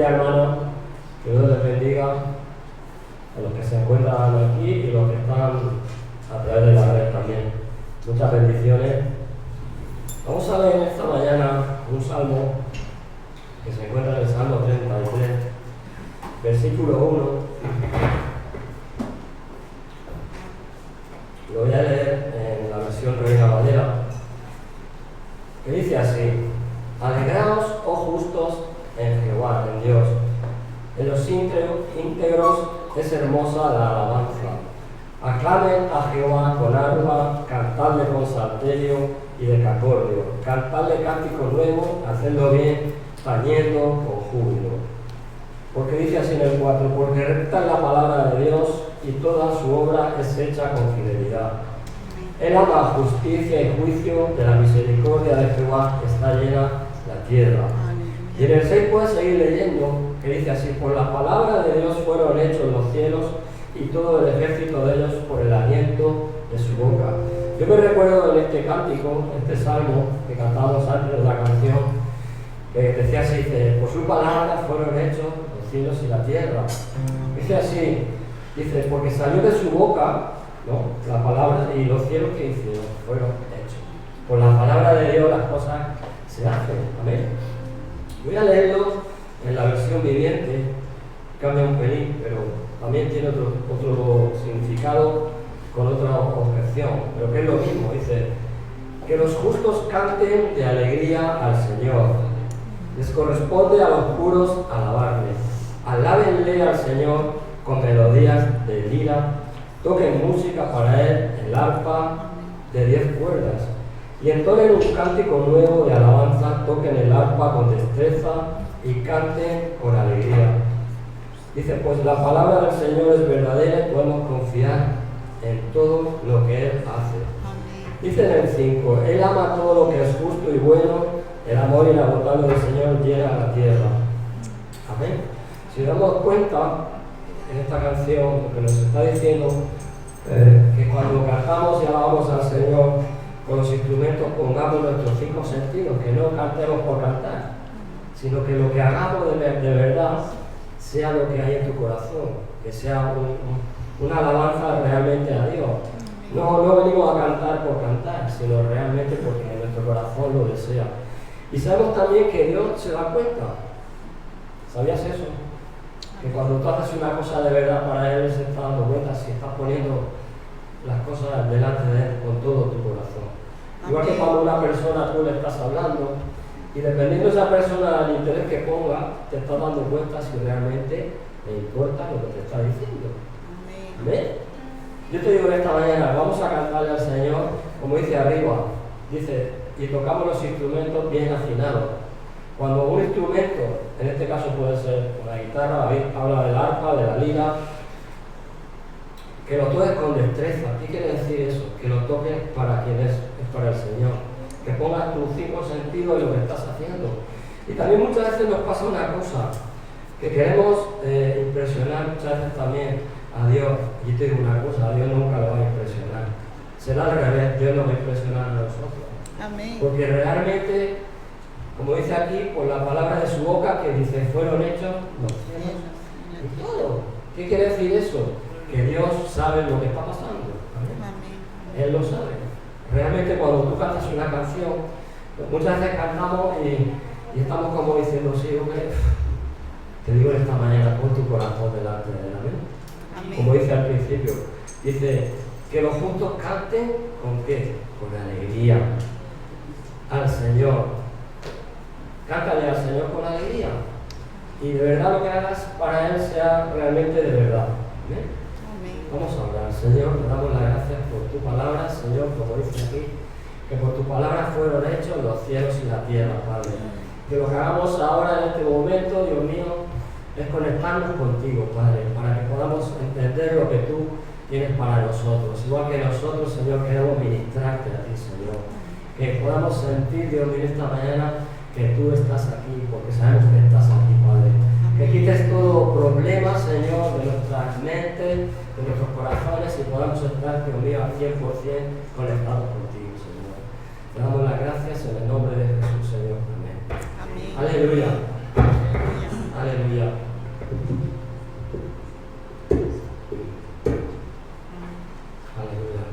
día, hermanos. Que Dios les bendiga a los que se encuentran aquí y los que están a través de la red también. Muchas bendiciones. Vamos a leer esta mañana un salmo que se encuentra en el Salmo 33, versículo 1. Lo voy a leer en la versión Reina Valera, que dice así: Alegraos, oh justos, en Jehová, en Dios. En los íntegros es hermosa la alabanza. Aclamen a Jehová con arpa, cantadle con salterio y decacordio. Cantadle cántico nuevo, hacedlo bien, tañendo con júbilo. Porque dice así en el 4: porque recta es la palabra de Dios y toda su obra es hecha con fidelidad. Él ama justicia y juicio, de la misericordia de Jehová está llena la tierra. Y en el 6 puedes seguir leyendo, que dice así: por la palabra de Dios fueron hechos los cielos y todo el ejército de ellos por el aliento de su boca. Yo me recuerdo en este cántico, este salmo que cantábamos antes de la canción, que decía así, dice: por su palabra fueron hechos los cielos y la tierra. Dice así, dice, porque salió de su boca, ¿no?, la palabra, y los cielos que hicieron fueron hechos. Por la palabra de Dios las cosas se hacen. Amén. Voy a leerlo en la versión viviente, cambia un pelín, pero también tiene otro significado con otra objeción, pero que es lo mismo. Dice: que los justos canten de alegría al Señor. Les corresponde a los puros alabarle. Alábenle al Señor con melodías de lira. Toquen música para él, el arpa de 10 cuerdas. Y entonen un cántico nuevo de alabanza, toquen el arpa con destreza y canten con alegría. Dice: pues la palabra del Señor es verdadera y podemos confiar en todo lo que Él hace. Dice en el 5: Él ama todo lo que es justo y bueno, el amor inagotable del Señor llena la tierra. Amén. Si damos cuenta en esta canción, lo que nos está diciendo, que cuando cantamos y alabamos al Señor con los instrumentos, pongamos nuestros 5 sentidos, que no cantemos por cantar, sino que lo que hagamos de verdad sea lo que hay en tu corazón, que sea una alabanza realmente a Dios. No venimos a cantar por cantar, sino realmente porque nuestro corazón lo desea. Y sabemos también que Dios se da cuenta. ¿Sabías eso? Que cuando tú haces una cosa de verdad para Él, se está dando cuenta si estás poniendo las cosas delante de Él con todo tu corazón. Igual que cuando una persona tú le estás hablando, y dependiendo de esa persona, el interés que ponga, te estás dando cuenta si realmente le importa lo que te está diciendo. ¿Amén? Yo te digo esta mañana, vamos a cantarle al Señor, como dice arriba, dice, y tocamos los instrumentos bien afinados. Cuando un instrumento, en este caso puede ser una guitarra, habla del arpa, de la lira, que lo toques con destreza. ¿Qué quiere decir eso? Que lo toques para quien es para el Señor. Que pongas tus 5 sentidos en lo que estás haciendo. Y también muchas veces nos pasa una cosa, que queremos impresionar muchas veces también a Dios. Y te digo una cosa, a Dios nunca lo va a impresionar. Será al revés, Dios nos va a impresionar a nosotros. Amén. Porque realmente, como dice aquí, por la palabra de su boca, que dice, fueron hechos los cielos y todo. ¿Qué quiere decir eso? Que Dios sabe lo que está pasando. Amén. Él lo sabe. Realmente cuando tú cantas una canción, muchas veces cantamos y estamos como diciendo: sí, hombre, te digo esta mañana, pon tu corazón delante de Él. Amén. Como dice al principio, dice que los justos canten ¿con qué? Con alegría al Señor. Cántale al Señor con alegría, y de verdad lo que hagas para Él sea realmente de verdad. ¿Amén? Vamos a orar. Señor, te damos las gracias por tu palabra, Señor, como dice aquí, que por tu palabra fueron hechos los cielos y la tierra, Padre. Que lo que hagamos ahora en este momento, Dios mío, es conectarnos contigo, Padre, para que podamos entender lo que tú tienes para nosotros. Igual que nosotros, Señor, queremos ministrarte a ti, Señor. Que podamos sentir, Dios mío, esta mañana que tú estás aquí, porque sabemos que estás aquí, Padre. Que quites todo problema, Señor, de nuestras mentes, de nuestros corazones, y podamos estar, Dios mío, al 100% conectados contigo, Señor. Te damos las gracias en el nombre de Jesús, Señor. Amén. Amén. Aleluya. Aleluya. Aleluya.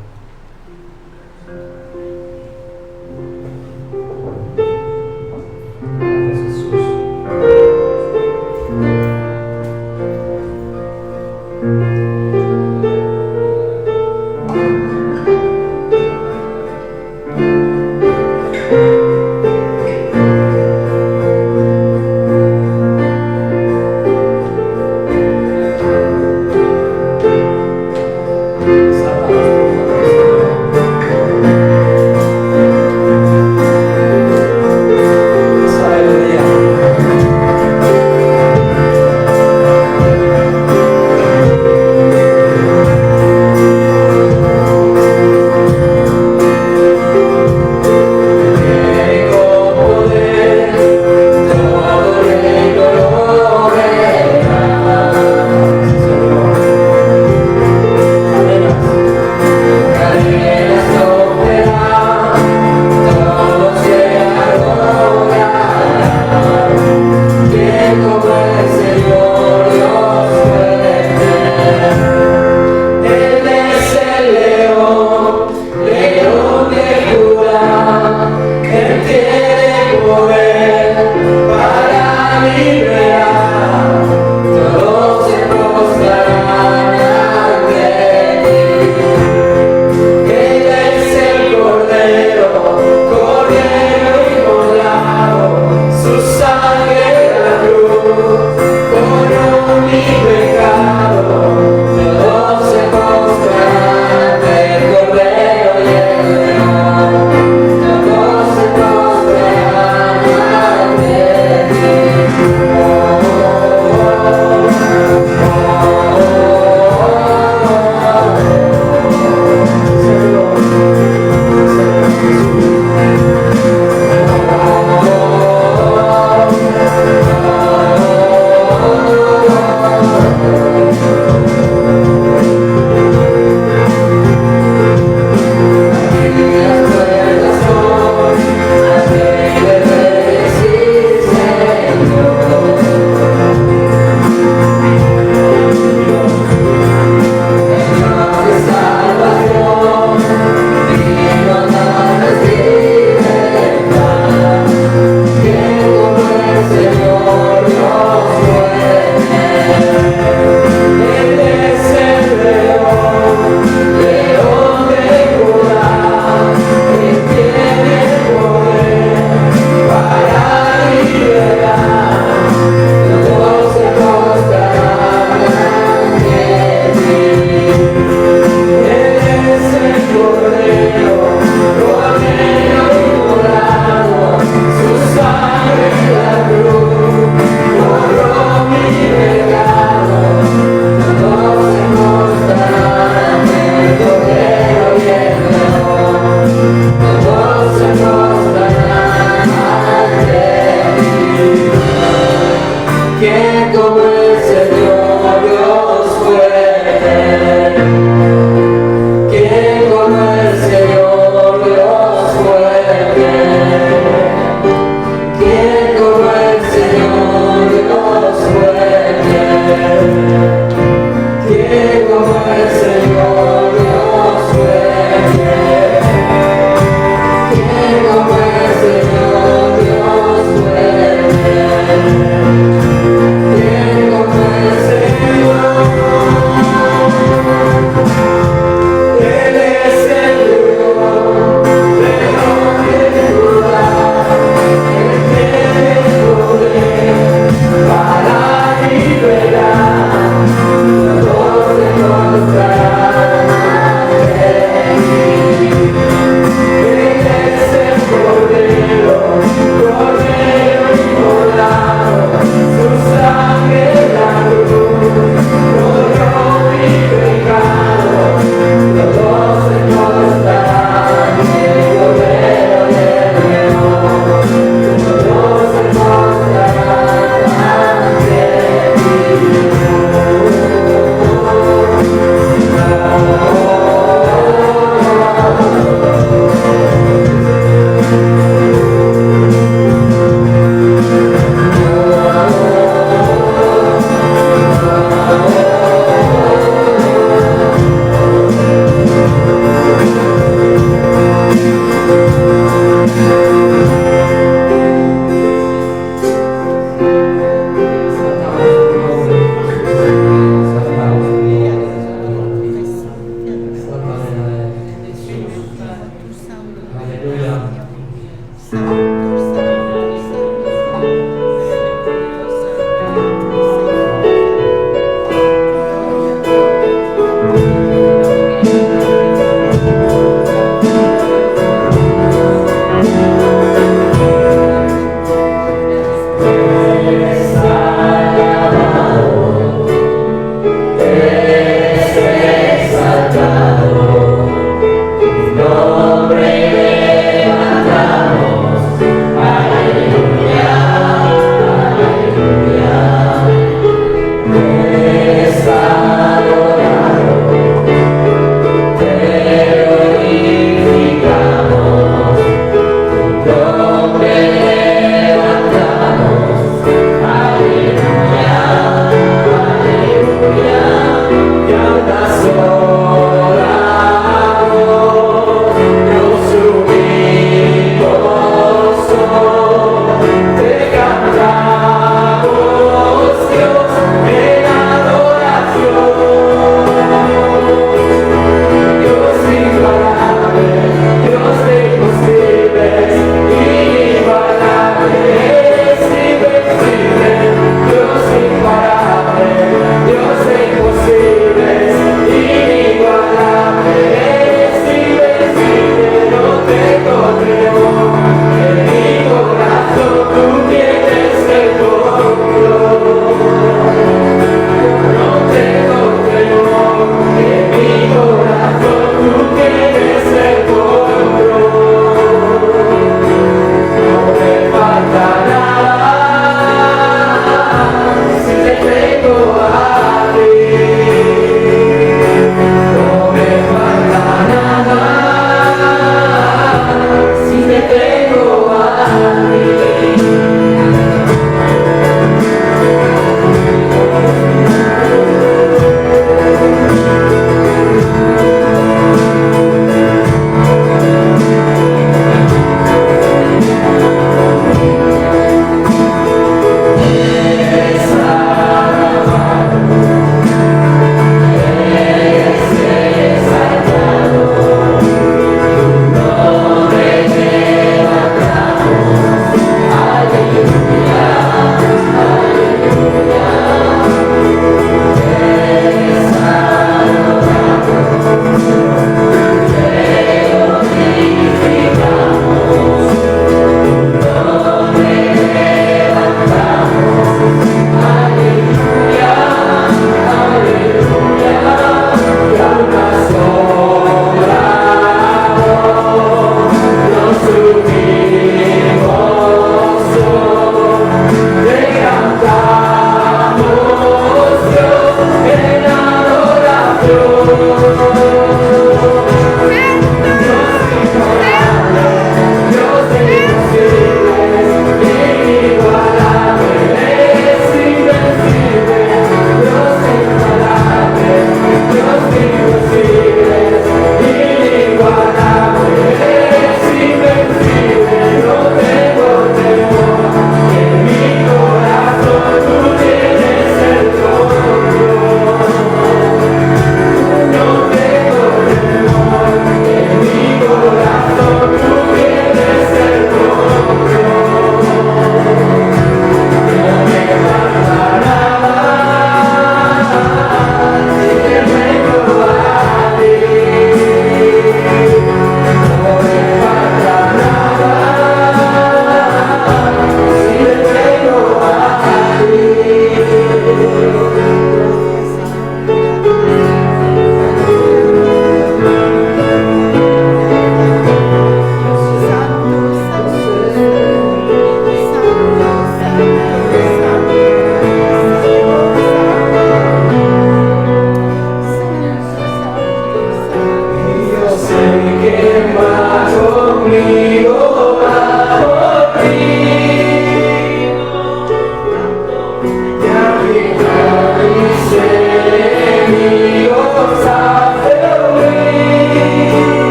Gracias, Jesús. Aleluya.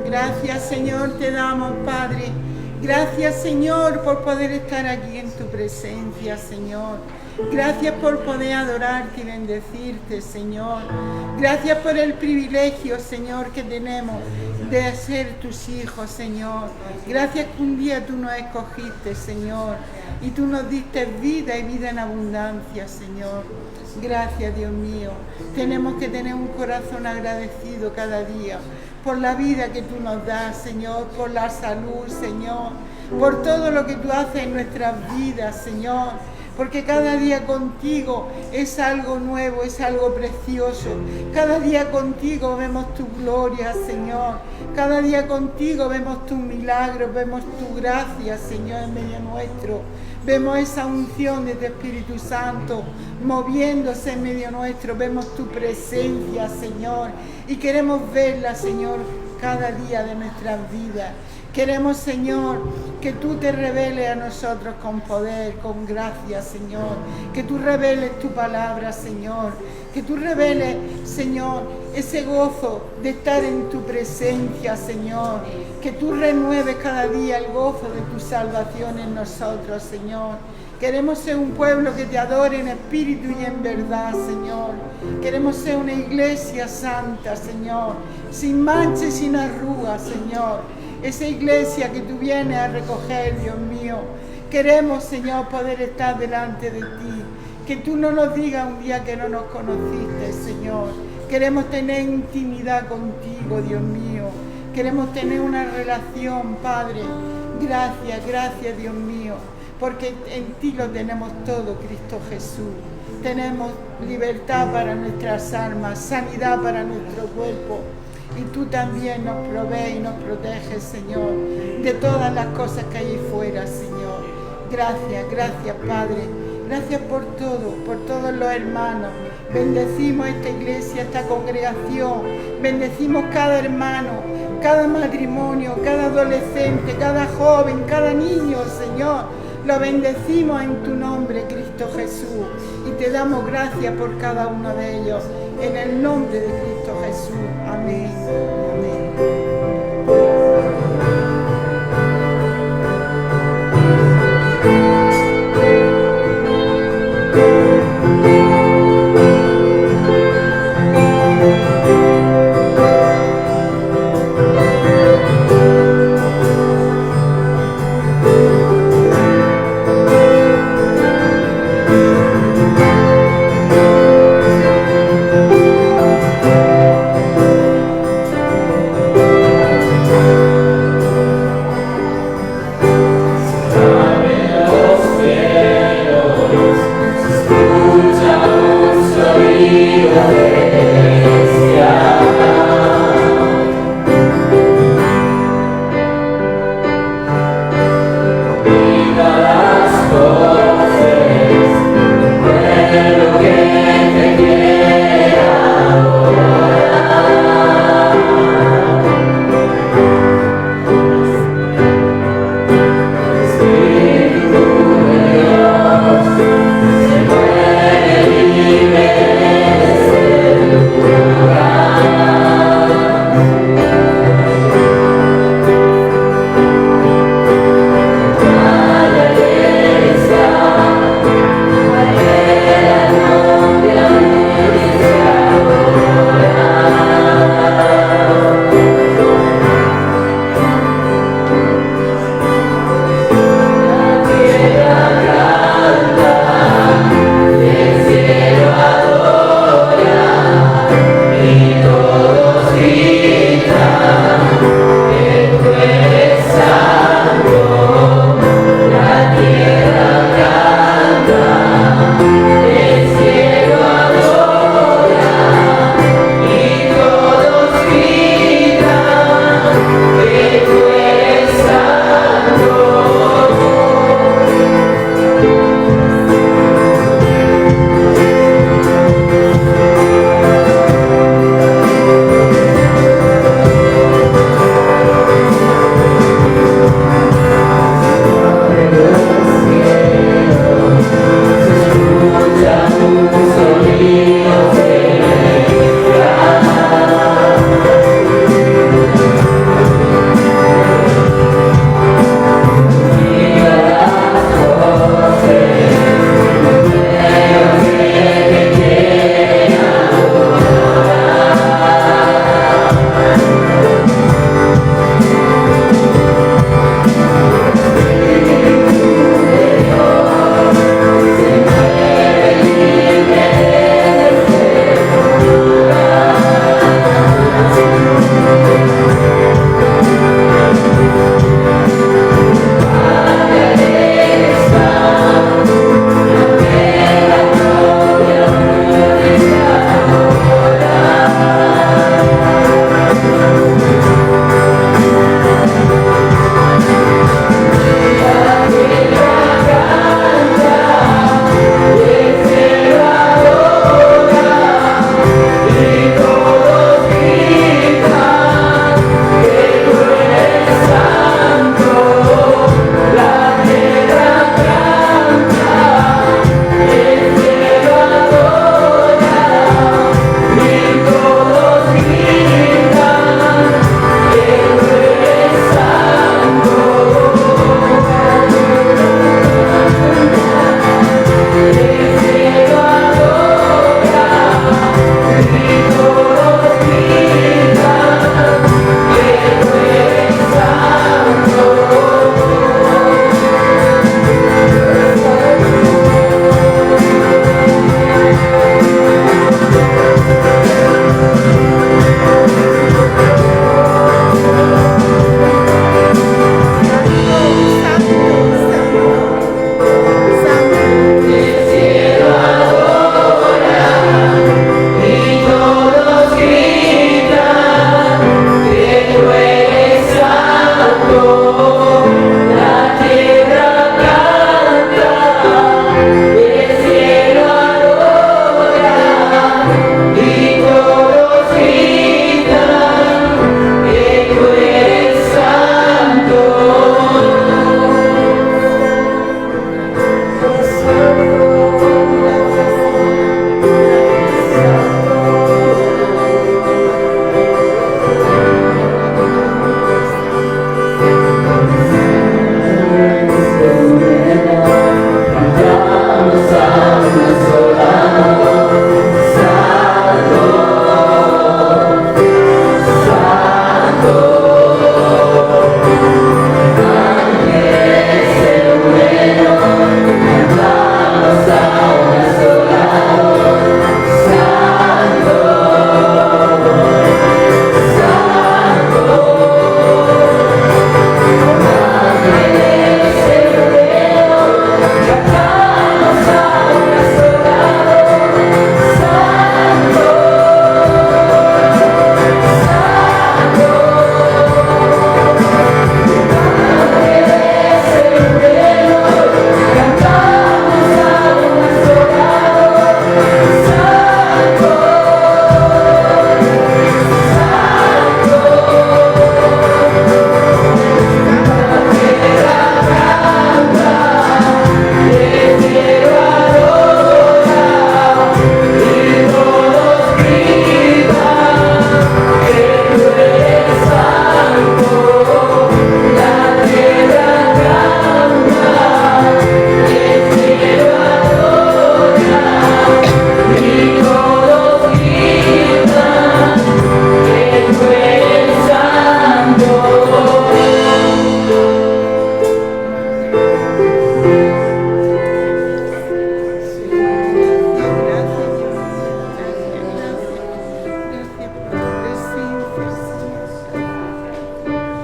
Gracias, Señor, te damos, Padre. Gracias, Señor, por poder estar aquí en tu presencia, Señor. Gracias por poder adorarte y bendecirte, Señor. Gracias por el privilegio, Señor, que tenemos de ser tus hijos, Señor. Gracias que un día tú nos escogiste, Señor, y tú nos diste vida y vida en abundancia, Señor. Gracias, Dios mío. Tenemos que tener un corazón agradecido cada día por la vida que tú nos das, Señor, por la salud, Señor, por todo lo que tú haces en nuestras vidas, Señor, porque cada día contigo es algo nuevo, es algo precioso. Cada día contigo vemos tu gloria, Señor. Cada día contigo vemos tus milagros, vemos tu gracia, Señor, en medio nuestro. Vemos esa unción de tu Espíritu Santo moviéndose en medio nuestro. Vemos tu presencia, Señor, y queremos verla, Señor, cada día de nuestras vidas. Queremos, Señor, que tú te reveles a nosotros con poder, con gracia, Señor. Que tú reveles tu palabra, Señor. Que tú reveles, Señor, ese gozo de estar en tu presencia, Señor. Que tú renueves cada día el gozo de tu salvación en nosotros, Señor. Queremos ser un pueblo que te adore en espíritu y en verdad, Señor. Queremos ser una iglesia santa, Señor, sin mancha y sin arrugas, Señor. Esa iglesia que tú vienes a recoger, Dios mío. Queremos, Señor, poder estar delante de ti. Que tú no nos digas un día que no nos conociste, Señor. Queremos tener intimidad contigo, Dios mío. Queremos tener una relación, Padre. Gracias, gracias, Dios mío, porque en ti lo tenemos todo, Cristo Jesús. Tenemos libertad para nuestras almas, sanidad para nuestro cuerpo. Y tú también nos provees y nos proteges, Señor, de todas las cosas que hay fuera, Señor. Gracias, gracias, Padre. Gracias por todo, por todos los hermanos. Bendecimos esta iglesia, esta congregación. Bendecimos cada hermano, cada matrimonio, cada adolescente, cada joven, cada niño, Señor. Lo bendecimos en tu nombre, Cristo Jesús. Y te damos gracias por cada uno de ellos. En el nombre de Cristo Jesús. Amén. Amén.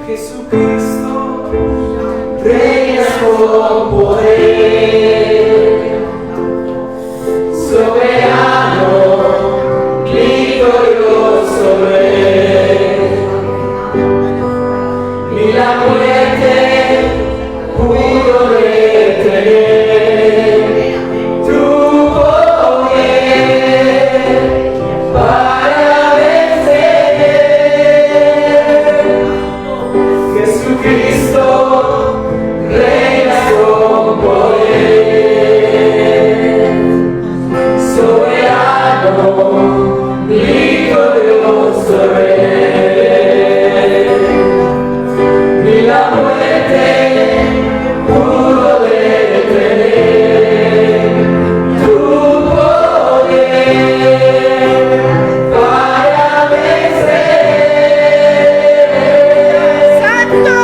Jesucristo, reinas con poder, soberano, glorioso Rey. Ni la muerte pudo detener tu poder para vencer. Jesucristo, reinas con poder, soberano, glorioso Rey. Ni la muerte pudo detener tu poder para vencer. ¡Santo!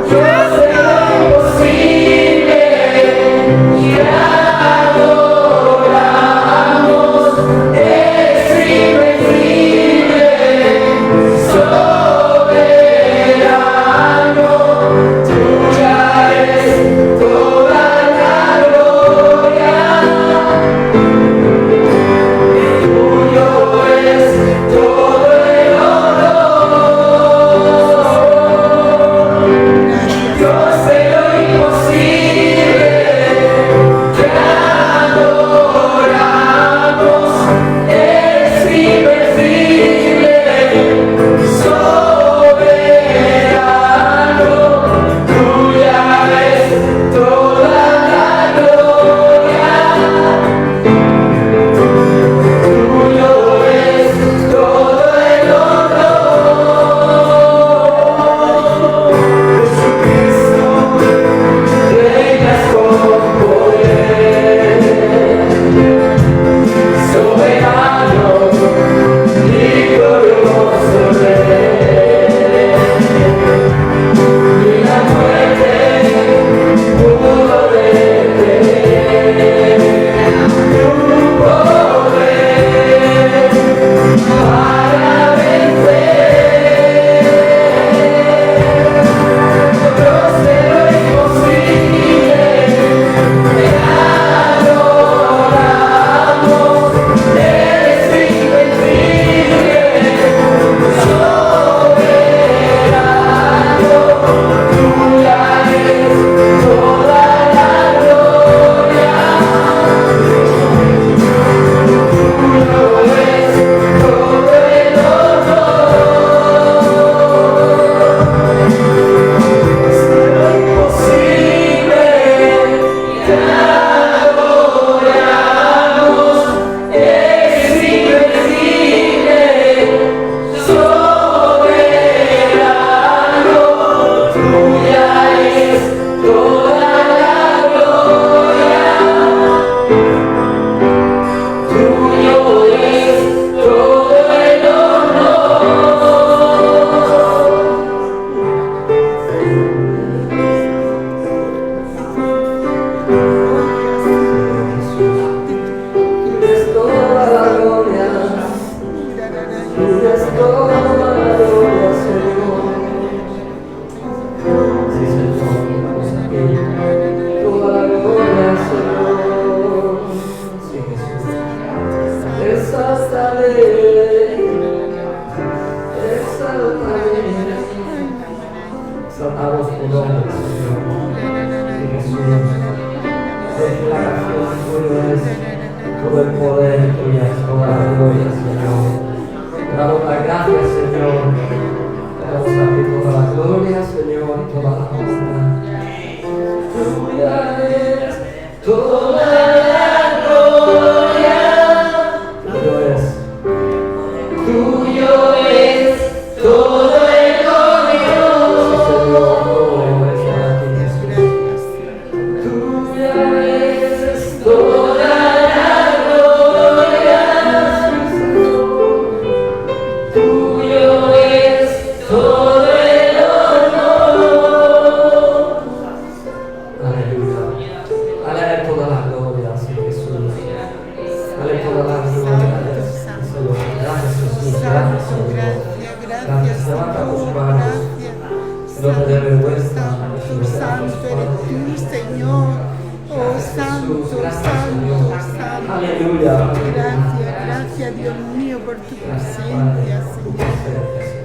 Dios de lo imposible, y adoramos, eres invencible, soberano, tuya es toda la gloria, tuyo es todo el honor. Dios de lo imposible, te adoramos, eres invencible, soberano, tuya es toda la gloria, tuyo es todo el honor. Jesucristo, reinas con poder, soberano, glorioso Rey. Ni la muerte pudo detener tu poder para vencer. Dios de lo imposible, te adoramos, eres invencible, soberano, tuya es toda la gloria, tuyo es todo el honor. Dios de lo imposible, te adoramos, eres invencible, soberano, tuya es toda la gloria, tuyo es todo el Es toda la gloria, es toda la gloria, Señor. Sí, Señor, vamos a ti. Toda la gloria, Señor. Sí, Jesús. Exáltale, exáltale. Exaltamos tu nombre, Señor. Sí, Jesús. Declaración tuya es todo el poder, tuya es toda la gloria, Señor. Te damos las gracias, Señor. Te damos a ti toda la gloria, Señor, y toda la honra. Tuya es toda la gloria. Tuyo es todo el honor. Señor, todo es para ti, Jesús. Tuya es toda la gloria, tuyo es todo el honor. no te dé vergüenza. santo, santo eres tú, Señor. Oh, santo, santo, santo. Aleluya. Gracias, Dios mío, por tu presencia, Señor.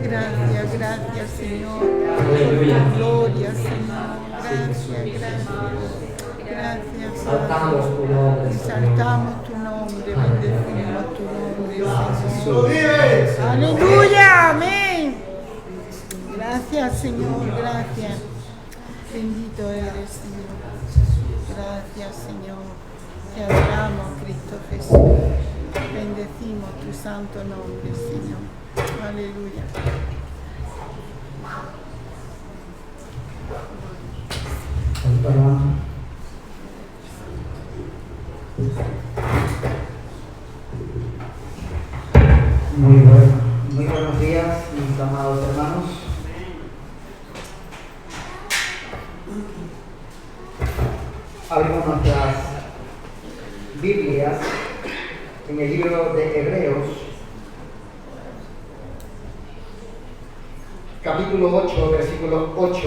Gracias, Señor, por tu gloria, Señor. Gracias, Exaltamos tu nombre, exaltamos tu nombre, bendecimos tu nombre, Señor. Aleluya, amén. Gracias, Señor, gracias. Bendito eres, Señor. Gracias, Señor. Te adoramos, Cristo Jesús. Bendecimos tu santo nombre, Señor. Aleluya. Muy buenos días, mis amados hermanos. Abrimos nuestras Biblias en el libro de Hebreos, capítulo 8, versículo 8.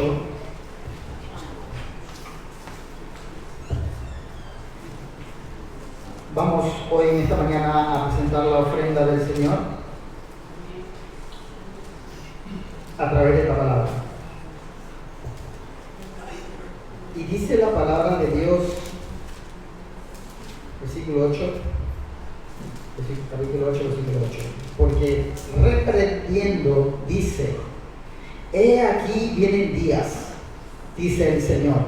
Vamos hoy en esta mañana a presentar la ofrenda del Señor a través de esta palabra. Y dice la palabra de Dios, versículo 8, capítulo 8, versículo 8. Porque reprendiendo dice: he aquí vienen días, dice el Señor,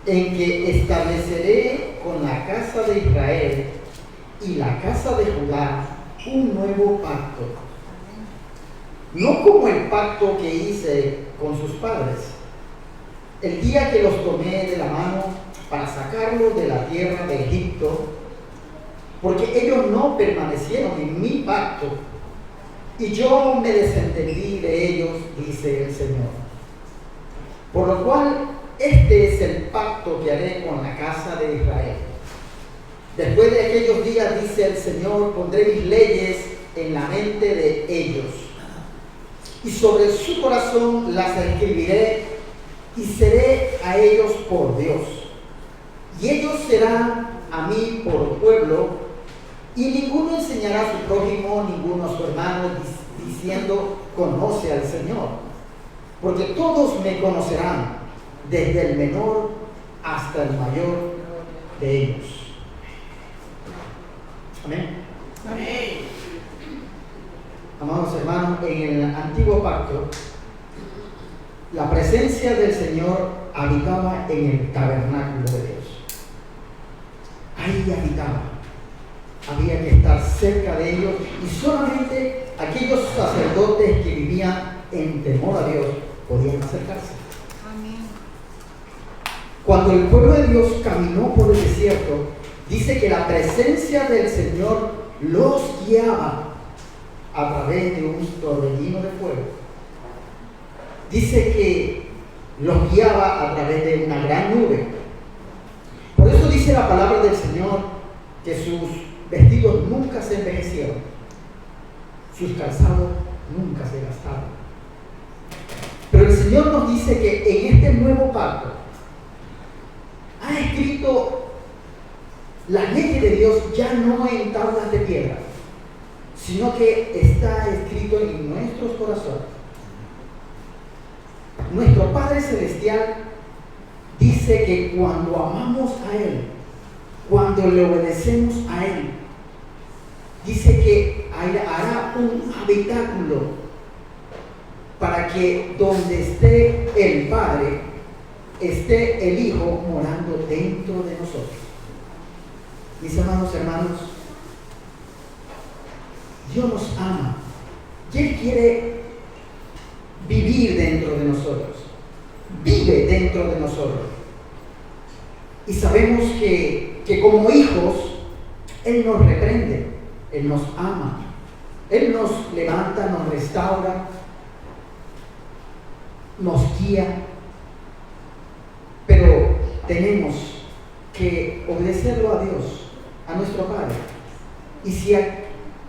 en que estableceré con la casa de Israel y la casa de Judá un nuevo pacto, no como el pacto que hice con sus padres, el día que los tomé de la mano para sacarlos de la tierra de Egipto, porque ellos no permanecieron en mi pacto, y yo me desentendí de ellos, dice el Señor. Por lo cual, este es el pacto que haré con la casa de Israel. Después de aquellos días, dice el Señor, pondré mis leyes en la mente de ellos, y sobre su corazón las escribiré, y seré a ellos por Dios, y ellos serán a mí por pueblo, y ninguno enseñará a su prójimo, ninguno a su hermano, diciendo: conoce al Señor, porque todos me conocerán, desde el menor hasta el mayor de ellos. Amén. Amén. Amados hermanos, en el antiguo pacto, la presencia del Señor habitaba en el tabernáculo de Dios. Ahí habitaba. Había que estar cerca de ellos, y solamente aquellos sacerdotes que vivían en temor a Dios podían acercarse. Amén. Cuando el pueblo de Dios caminó por el desierto, dice que la presencia del Señor los guiaba a través de un torbellino de fuego. Dice que los guiaba a través de una gran nube. Por eso dice la palabra del Señor que sus vestidos nunca se envejecieron, sus calzados nunca se gastaron. Pero el Señor nos dice que en este nuevo pacto ha escrito las leyes de Dios ya no en tablas de piedra, sino que está escrito en nuestros corazones. Nuestro Padre Celestial dice que cuando amamos a Él, cuando le obedecemos a Él, dice que hará un habitáculo para que donde esté el Padre, esté el Hijo morando dentro de nosotros. Mis amados hermanos, Dios nos ama y Él quiere vivir dentro de nosotros, vive dentro de nosotros. Y sabemos que como hijos, Él nos reprende, Él nos ama, Él nos levanta, nos restaura, nos guía, pero tenemos que obedecerlo a Dios, a nuestro Padre. Y si hay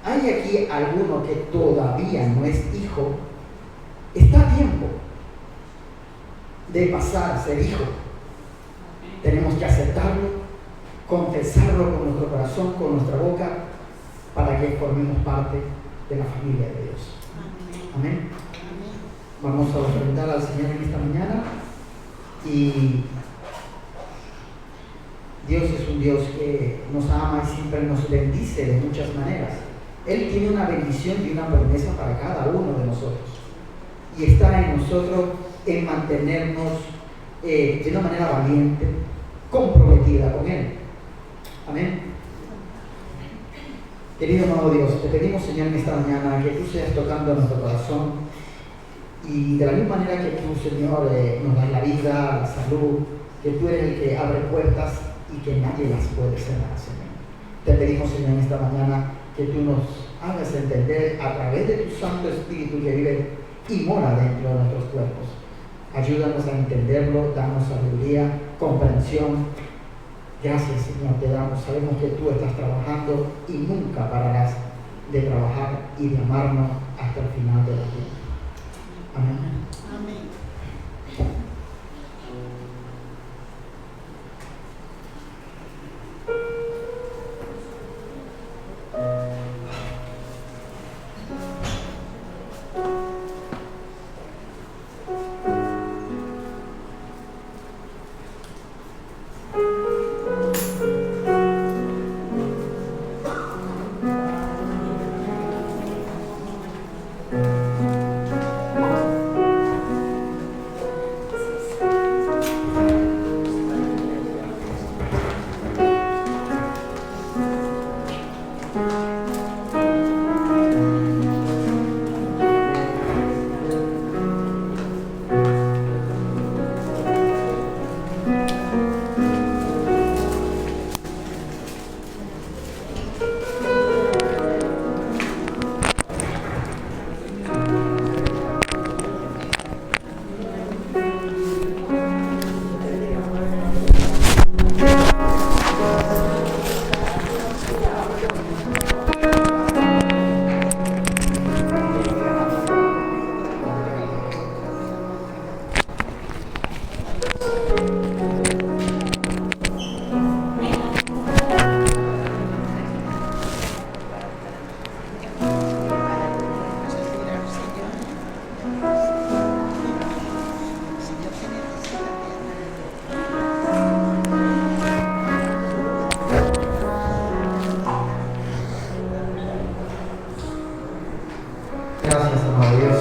aquí alguno que todavía no es hijo, está a tiempo. de pasar a ser hijo. Tenemos que aceptarlo, confesarlo con nuestro corazón, con nuestra boca, para que formemos parte de la familia de Dios. Amén. Vamos a ofrendar al Señor en esta mañana, y Dios es un Dios que nos ama y siempre nos bendice de muchas maneras. Él tiene una bendición y una promesa para cada uno de nosotros, y está en nosotros en mantenernos de una manera valiente, comprometida con Él. Amén. Querido amado Dios, te pedimos, Señor, en esta mañana que tú seas tocando nuestro corazón, y de la misma manera que tú, Señor, nos das la vida, la salud, que tú eres el que abre puertas y que nadie las puede cerrar, Señor. Te pedimos, Señor, en esta mañana que tú nos hagas entender a través de tu Santo Espíritu que vive y mora dentro de nuestros cuerpos. Ayúdanos a entenderlo, danos sabiduría, comprensión. Gracias, Señor, te damos. Sabemos que tú estás trabajando y nunca pararás de trabajar y de amarnos hasta el final de la vida. Amén. Amén. Gracias, amado Dios.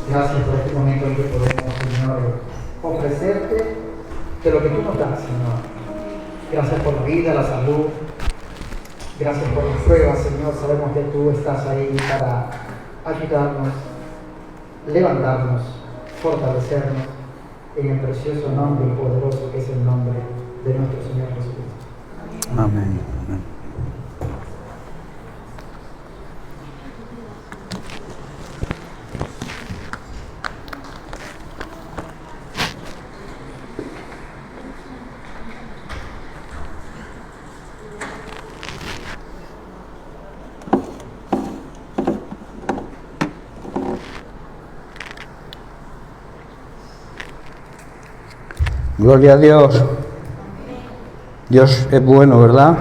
Gracias por este momento en que podemos, Señor, ofrecerte de lo que tú nos das, Señor. Gracias por la vida, la salud. Gracias por las pruebas, Señor. Sabemos que tú estás ahí para ayudarnos, levantarnos, fortalecernos en el precioso nombre y poderoso que es el nombre de nuestro Señor Jesucristo. Amén. Amén. Gloria a Dios. Dios es bueno, ¿verdad?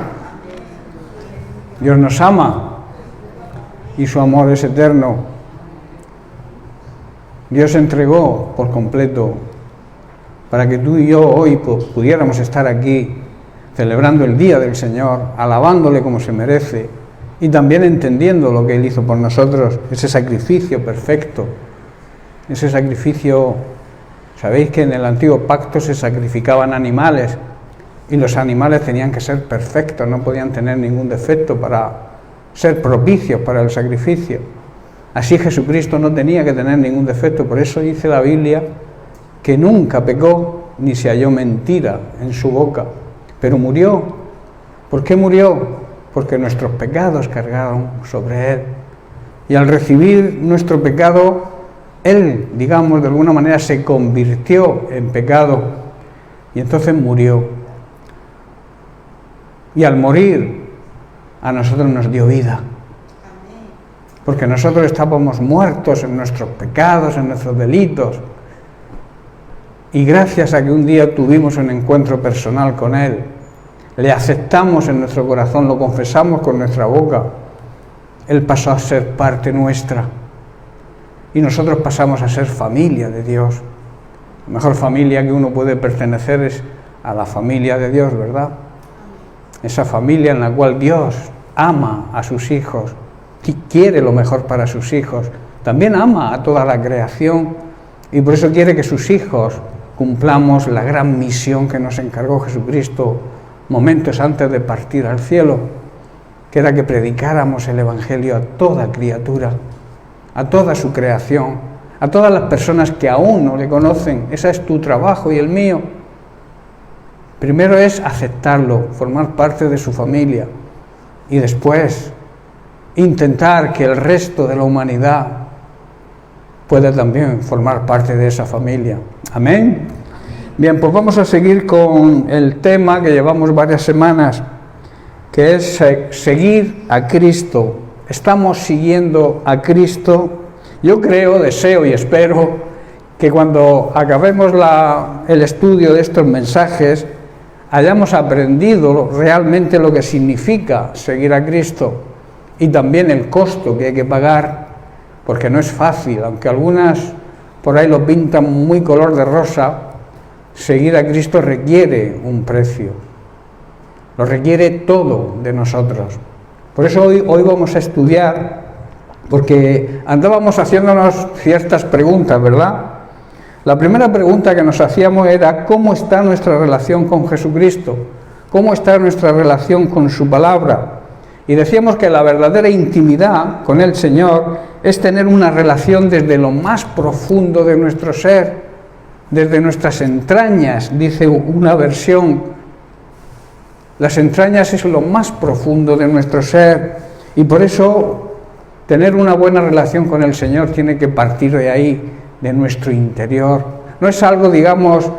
Dios nos ama y su amor es eterno. Dios se entregó por completo para que tú y yo hoy pudiéramos estar aquí celebrando el Día del Señor, alabándole como se merece y también entendiendo lo que Él hizo por nosotros, ese sacrificio perfecto, ese sacrificio. Sabéis que en el antiguo pacto se sacrificaban animales y los animales tenían que ser perfectos, no podían tener ningún defecto para ser propicios para el sacrificio. Así Jesucristo no tenía que tener ningún defecto, por eso dice la Biblia que nunca pecó ni se halló mentira en su boca, pero murió. ¿Por qué murió? Porque nuestros pecados cargaron sobre Él. Y al recibir nuestro pecado, Él, digamos, de alguna manera se convirtió en pecado y entonces murió. Y al morir, a nosotros nos dio vida. Porque nosotros estábamos muertos en nuestros pecados, en nuestros delitos. y gracias a que un día tuvimos un encuentro personal con Él, le aceptamos en nuestro corazón, lo confesamos con nuestra boca, Él pasó a ser parte nuestra y nosotros pasamos a ser familia de Dios. La mejor familia que uno puede pertenecer es a la familia de Dios, ¿verdad? Esa familia en la cual Dios ama a sus hijos y quiere lo mejor para sus hijos. También ama a toda la creación y por eso quiere que sus hijos cumplamos la gran misión que nos encargó Jesucristo momentos antes de partir al cielo, que era que predicáramos el Evangelio a toda criatura, a toda su creación, a todas las personas que aún no le conocen. Ese es tu trabajo y el mío. Primero es aceptarlo, formar parte de su familia y después intentar que el resto de la humanidad pueda también formar parte de esa familia. Amén. Bien, pues vamos a seguir con el tema que llevamos varias semanas, que es seguir a Cristo. Estamos siguiendo a Cristo. Yo creo, deseo y espero que cuando acabemos el estudio de estos mensajes hayamos aprendido realmente lo que significa seguir a Cristo y también el costo que hay que pagar, porque no es fácil, aunque algunas por ahí lo pintan muy color de rosa. Seguir a Cristo requiere un precio, lo requiere todo de nosotros. Por eso hoy vamos a estudiar, porque andábamos haciéndonos ciertas preguntas, ¿verdad? La primera pregunta que nos hacíamos era ¿cómo está nuestra relación con Jesucristo? ¿Cómo está nuestra relación con su palabra? Y decíamos que la verdadera intimidad con el Señor es tener una relación desde lo más profundo de nuestro ser, desde nuestras entrañas, dice una versión. Las entrañas es lo más profundo de nuestro ser y por eso tener una buena relación con el Señor tiene que partir de ahí, de nuestro interior. No es algo, digamos,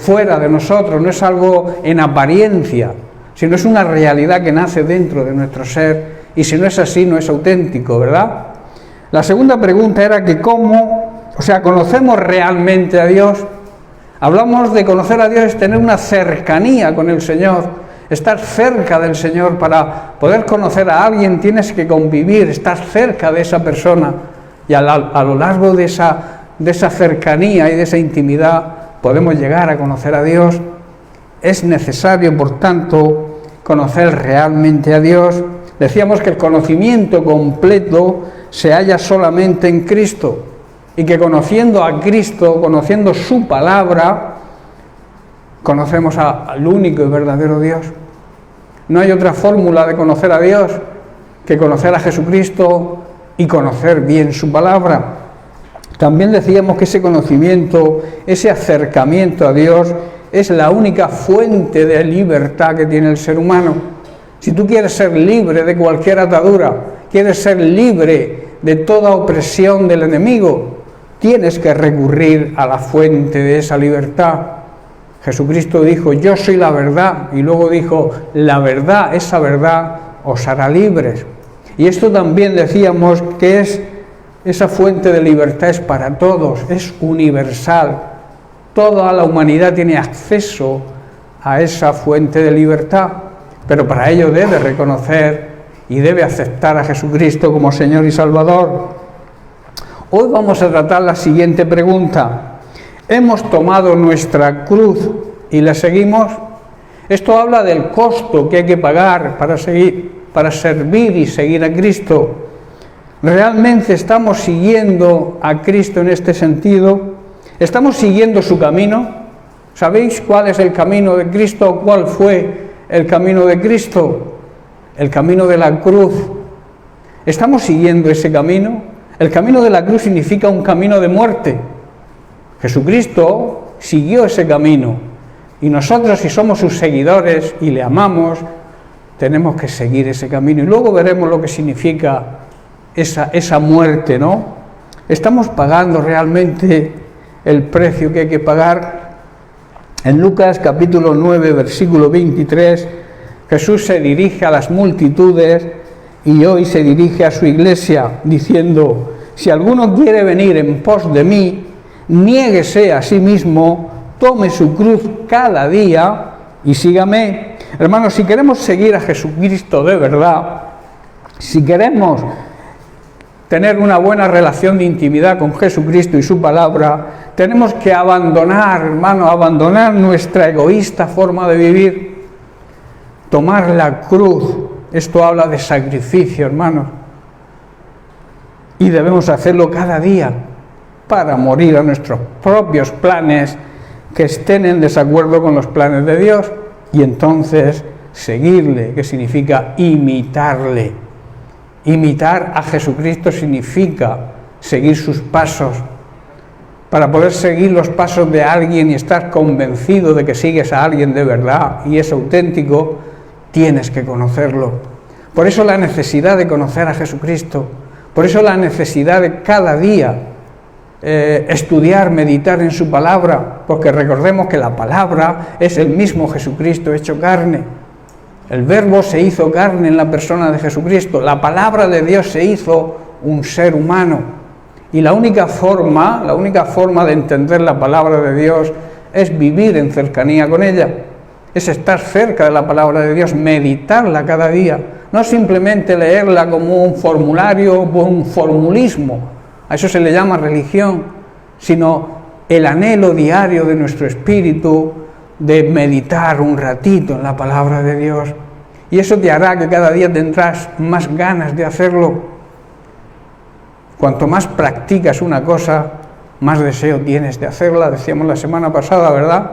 fuera de nosotros, no es algo en apariencia, sino es una realidad que nace dentro de nuestro ser y si no es así no es auténtico, ¿verdad? La segunda pregunta era que ¿conocemos realmente a Dios? Hablamos de conocer a Dios, es tener una cercanía con el Señor, estar cerca del Señor. Para poder conocer a alguien tienes que convivir, estar cerca de esa persona y a lo largo de esa cercanía y de esa intimidad podemos llegar a conocer a Dios. Es necesario, por tanto, conocer realmente a Dios. Decíamos que el conocimiento completo se halla solamente en Cristo y que conociendo a Cristo, conociendo su palabra, conocemos al único y verdadero Dios. No hay otra fórmula de conocer a Dios que conocer a Jesucristo y conocer bien su palabra. También decíamos que ese conocimiento, ese acercamiento a Dios es la única fuente de libertad que tiene el ser humano. Si tú quieres ser libre de cualquier atadura, quieres ser libre de toda opresión del enemigo, tienes que recurrir a la fuente de esa libertad. Jesucristo dijo, yo soy la verdad, y luego dijo, la verdad, esa verdad os hará libres. Y esto también decíamos que esa fuente de libertad es para todos, es universal. Toda la humanidad tiene acceso a esa fuente de libertad, pero para ello debe reconocer y debe aceptar a Jesucristo como Señor y Salvador. Hoy vamos a tratar la siguiente pregunta. ¿Hemos tomado nuestra cruz y la seguimos? Esto habla del costo que hay que pagar para servir y seguir a Cristo. ¿Realmente estamos siguiendo a Cristo en este sentido? ¿Estamos siguiendo su camino? ¿Sabéis cuál es el camino de Cristo? ¿Cuál fue el camino de Cristo? El camino de la cruz. ¿Estamos siguiendo ese camino? El camino de la cruz significa un camino de muerte. Jesucristo siguió ese camino y nosotros, si somos sus seguidores y le amamos, tenemos que seguir ese camino y luego veremos lo que significa esa muerte, ¿no? ¿Estamos pagando realmente el precio que hay que pagar? En Lucas capítulo 9, versículo 23, Jesús se dirige a las multitudes y hoy se dirige a su iglesia diciendo, si alguno quiere venir en pos de mí, niéguese a sí mismo, tome su cruz cada día y sígame. Hermanos, si queremos seguir a Jesucristo de verdad, si queremos tener una buena relación de intimidad con Jesucristo y su palabra, tenemos que abandonar, hermanos, abandonar nuestra egoísta forma de vivir, tomar la cruz. Esto habla de sacrificio, hermanos, y debemos hacerlo cada día para morir a nuestros propios planes que estén en desacuerdo con los planes de Dios, y entonces seguirle, que significa imitarle. Imitar a Jesucristo significa seguir sus pasos. Para poder seguir los pasos de alguien y estar convencido de que sigues a alguien de verdad y es auténtico, tienes que conocerlo. Por eso la necesidad de conocer a Jesucristo, por eso la necesidad de cada día estudiar, meditar en su palabra, porque recordemos que la palabra es el mismo Jesucristo hecho carne. El Verbo se hizo carne en la persona de Jesucristo, la palabra de Dios se hizo un ser humano. Y la única forma de entender la palabra de Dios es vivir en cercanía con ella, es estar cerca de la palabra de Dios, meditarla cada día, no simplemente leerla como un formulario o un formulismo, a eso se le llama religión, sino el anhelo diario de nuestro espíritu de meditar un ratito en la palabra de Dios. Y eso te hará que cada día tendrás más ganas de hacerlo. Cuanto más practicas una cosa, más deseo tienes de hacerla, decíamos la semana pasada, ¿verdad?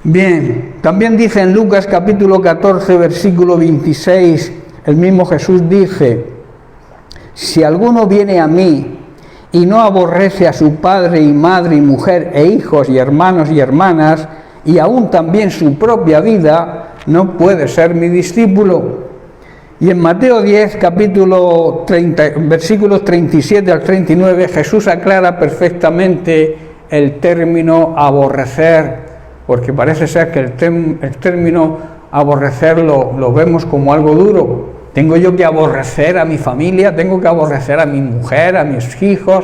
Bien, también dice en Lucas capítulo 14, versículo 26, el mismo Jesús dice: si alguno viene a mí y no aborrece a su padre y madre y mujer e hijos y hermanos y hermanas, y aún también su propia vida, no puede ser mi discípulo. Y en Mateo 10, capítulo 30, versículos 37 al 39, Jesús aclara perfectamente el término aborrecer, porque parece ser que el término aborrecer lo vemos como algo duro. Tengo yo que aborrecer a mi familia, tengo que aborrecer a mi mujer, a mis hijos.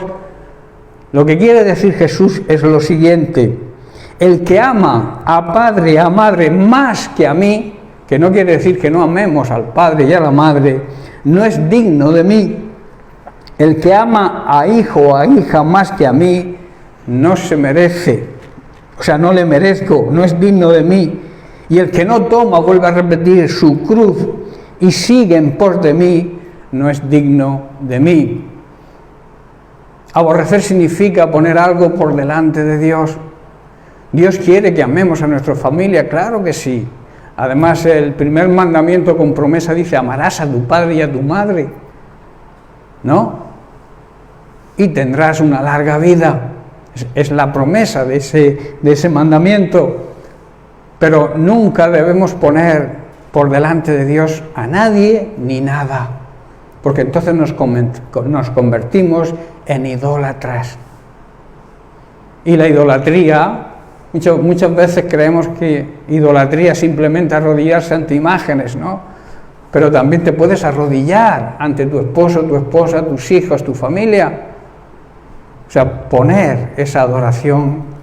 Lo que quiere decir Jesús es lo siguiente: el que ama a padre y a madre más que a mí, que no quiere decir que no amemos al padre y a la madre, no es digno de mí. El que ama a hijo o a hija más que a mí, no se merece, o sea, no le merezco, no es digno de mí. Y el que no toma, vuelve a repetir, su cruz y sigue en pos de mí, no es digno de mí. Aborrecer significa poner algo por delante de Dios. Dios quiere que amemos a nuestra familia, claro que sí. Además, el primer mandamiento con promesa dice: amarás a tu padre y a tu madre, ¿no? Y tendrás una larga vida. Es la promesa de ese mandamiento. Pero nunca debemos poner por delante de Dios a nadie ni nada, porque entonces nos convertimos en idólatras. Y la idolatría, muchas veces creemos que idolatría es simplemente arrodillarse ante imágenes, ¿no? Pero también te puedes arrodillar ante tu esposo, tu esposa, tus hijos, tu familia. O sea, poner esa adoración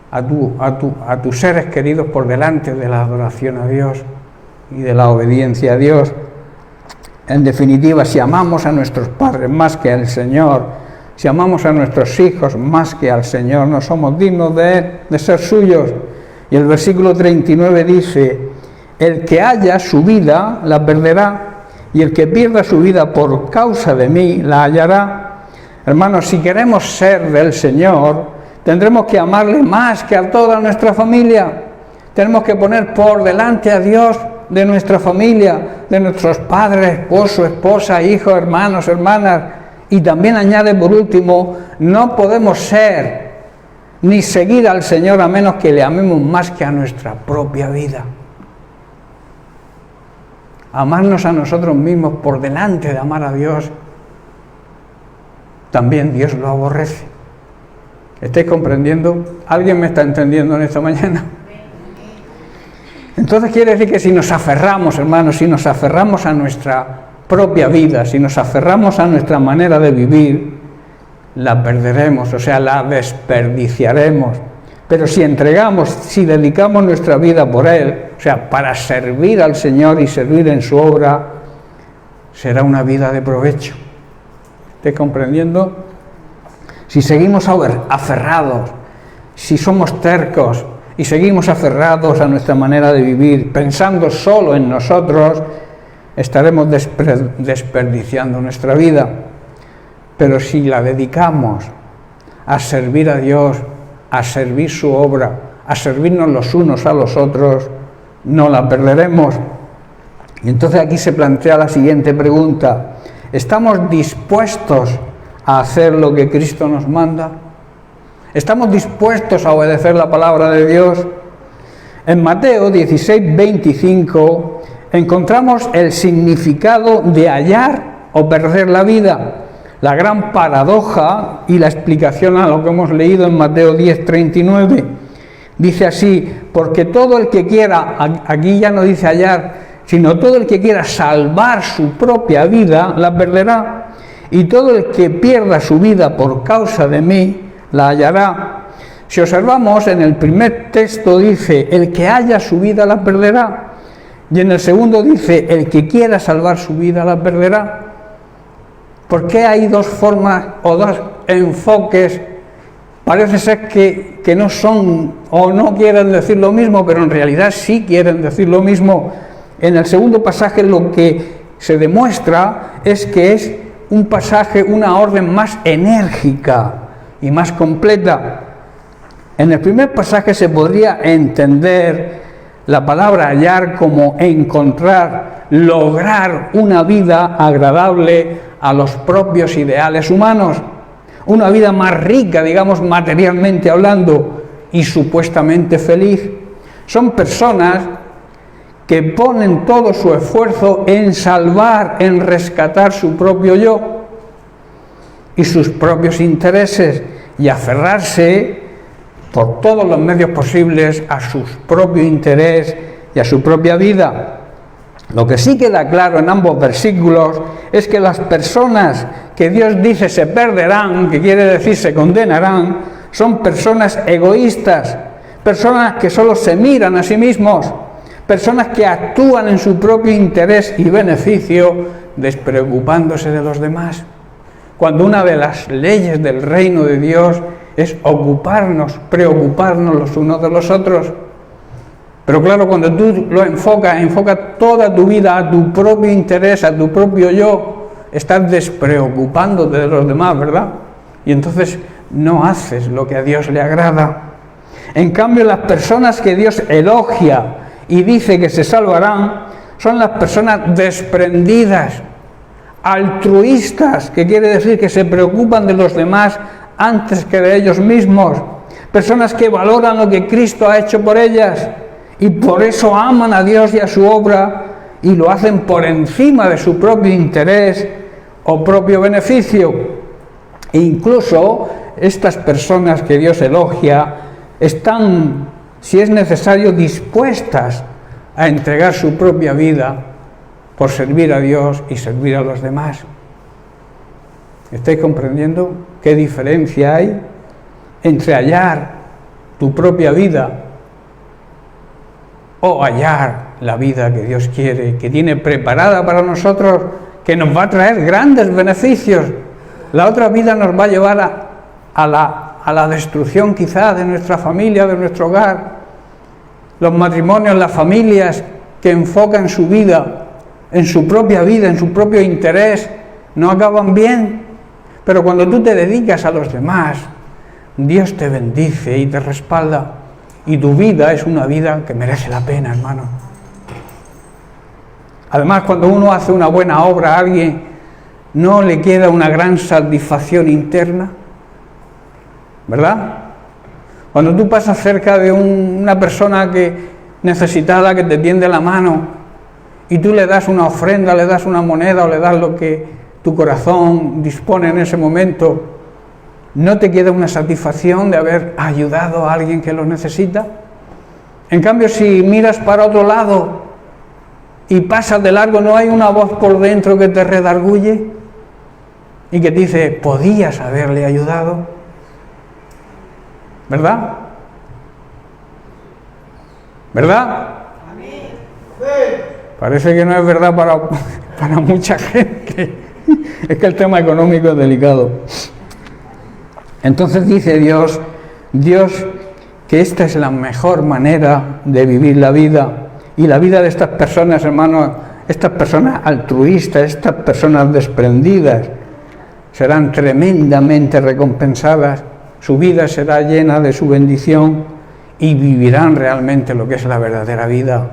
a tus seres queridos por delante de la adoración a Dios y de la obediencia a Dios. En definitiva, si amamos a nuestros padres más que al Señor, si amamos a nuestros hijos más que al Señor, no somos dignos de Él, de ser suyos. Y el versículo 39 dice: el que haya su vida la perderá, y el que pierda su vida por causa de mí la hallará. Hermanos, si queremos ser del Señor, tendremos que amarle más que a toda nuestra familia. Tenemos que poner por delante a Dios de nuestra familia, de nuestros padres, esposo, esposa, hijos, hermanos, hermanas. Y también añade por último: no podemos ser ni seguir al Señor a menos que le amemos más que a nuestra propia vida. Amarnos a nosotros mismos por delante de amar a Dios, también Dios lo aborrece. ¿Estáis comprendiendo? ¿Alguien me está entendiendo en esta mañana? Entonces quiere decir que si nos aferramos, hermanos, si nos aferramos a nuestra propia vida, si nos aferramos a nuestra manera de vivir, la perderemos, o sea, la desperdiciaremos. Pero si entregamos, si dedicamos nuestra vida por Él, o sea, para servir al Señor y servir en su obra, será una vida de provecho. ¿Estás comprendiendo? Si seguimos aferrados, si somos tercos y seguimos aferrados a nuestra manera de vivir, pensando solo en nosotros, estaremos desperdiciando nuestra vida. Pero si la dedicamos a servir a Dios, a servir su obra, a servirnos los unos a los otros, no la perderemos. Y entonces aquí se plantea la siguiente pregunta: ¿estamos dispuestos a hacer lo que Cristo nos manda? ¿Estamos dispuestos a obedecer la palabra de Dios? En Mateo 16:25 encontramos el significado de hallar o perder la vida, la gran paradoja y la explicación a lo que hemos leído en Mateo 10:39. Dice así: porque todo el que quiera, aquí ya no dice hallar, sino todo el que quiera salvar su propia vida, la perderá, y todo el que pierda su vida por causa de mí, la hallará. Si observamos, en el primer texto dice: el que haya su vida la perderá, y en el segundo dice: el que quiera salvar su vida la perderá. ¿Por qué hay dos formas o dos enfoques? Parece ser que no son o no quieren decir lo mismo, pero en realidad sí quieren decir lo mismo. En el segundo pasaje lo que se demuestra es que es un pasaje, una orden más enérgica y más completa. En el primer pasaje se podría entender la palabra hallar como encontrar, lograr una vida agradable a los propios ideales humanos, una vida más rica, digamos, materialmente hablando, y supuestamente feliz. Son personas que ponen todo su esfuerzo en salvar, en rescatar su propio yo y sus propios intereses, y aferrarse por todos los medios posibles a su propio interés y a su propia vida. Lo que sí queda claro en ambos versículos es que las personas que Dios dice se perderán, que quiere decir se condenarán, son personas egoístas, personas que solo se miran a sí mismos, personas que actúan en su propio interés y beneficio, despreocupándose de los demás. Cuando una de las leyes del reino de Dios es ocuparnos, preocuparnos los unos de los otros. Pero claro, cuando tú lo enfocas toda tu vida a tu propio interés, a tu propio yo, estás despreocupándote de los demás, ¿verdad? Y entonces no haces lo que a Dios le agrada. En cambio, las personas que Dios elogia y dice que se salvarán son las personas desprendidas, altruistas, que quiere decir que se preocupan de los demás antes que de ellos mismos, personas que valoran lo que Cristo ha hecho por ellas y por eso aman a Dios y a su obra y lo hacen por encima de su propio interés o propio beneficio. E incluso estas personas que Dios elogia están, si es necesario, dispuestas a entregar su propia vida por servir a Dios y servir a los demás. ¿Estáis comprendiendo qué diferencia hay entre hallar tu propia vida o hallar la vida que Dios quiere, que tiene preparada para nosotros, que nos va a traer grandes beneficios? La otra vida nos va a llevar a la destrucción quizá de nuestra familia, de nuestro hogar. Los matrimonios, las familias que enfocan su vida, en su propia vida, en su propio interés, no acaban bien. Pero cuando tú te dedicas a los demás, Dios te bendice y te respalda. Y tu vida es una vida que merece la pena, hermano. Además, cuando uno hace una buena obra a alguien, ¿no le queda una gran satisfacción interna? ¿Verdad? Cuando tú pasas cerca de una persona necesitada que te tiende la mano y tú le das una ofrenda, le das una moneda o le das lo que tu corazón dispone en ese momento, ¿no te queda una satisfacción de haber ayudado a alguien que lo necesita? En cambio, si miras para otro lado y pasas de largo, ¿no hay una voz por dentro que te redarguye? y que te dice, podías haberle ayudado, ¿verdad? ¿Verdad? Parece que no es verdad para mucha gente. Es que el tema económico es delicado. Entonces dice Dios que esta es la mejor manera de vivir la vida. Y la vida de estas personas, hermanos, estas personas altruistas, estas personas desprendidas, serán tremendamente recompensadas. Su vida será llena de su bendición y vivirán realmente lo que es la verdadera vida,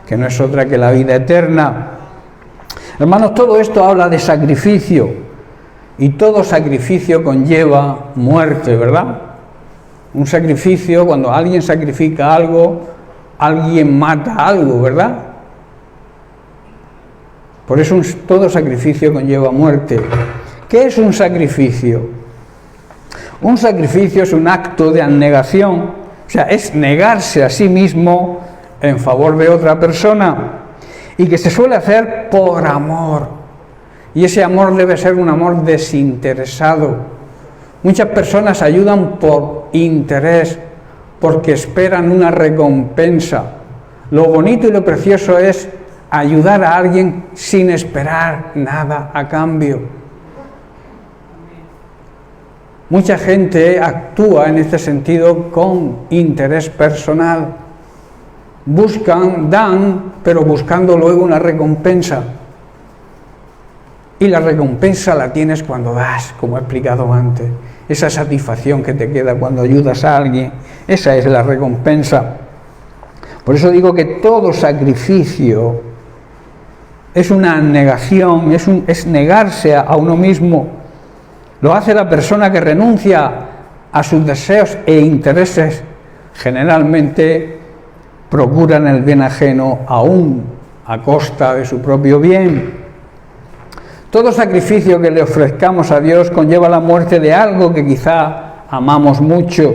que no es otra que la vida eterna. Hermanos, todo esto habla de sacrificio, y todo sacrificio conlleva muerte, ¿verdad? Un sacrificio, cuando alguien sacrifica algo, alguien mata algo, ¿verdad? Por eso todo sacrificio conlleva muerte. ¿Qué es un sacrificio? Un sacrificio es un acto de abnegación, o sea, es negarse a sí mismo en favor de otra persona, y que se suele hacer por amor, y ese amor debe ser un amor desinteresado. Muchas personas ayudan por interés, porque esperan una recompensa. Lo bonito y lo precioso es ayudar a alguien sin esperar nada a cambio. Mucha gente actúa en este sentido con interés personal. Buscan, dan, pero buscando luego una recompensa. Y la recompensa la tienes cuando das, como he explicado antes. Esa satisfacción que te queda cuando ayudas a alguien, esa es la recompensa. Por eso digo que todo sacrificio es una negación, es negarse a uno mismo. Lo hace la persona que renuncia a sus deseos e intereses. Generalmente procuran el bien ajeno aún a costa de su propio bien. Todo sacrificio que le ofrezcamos a Dios conlleva la muerte de algo que quizá amamos mucho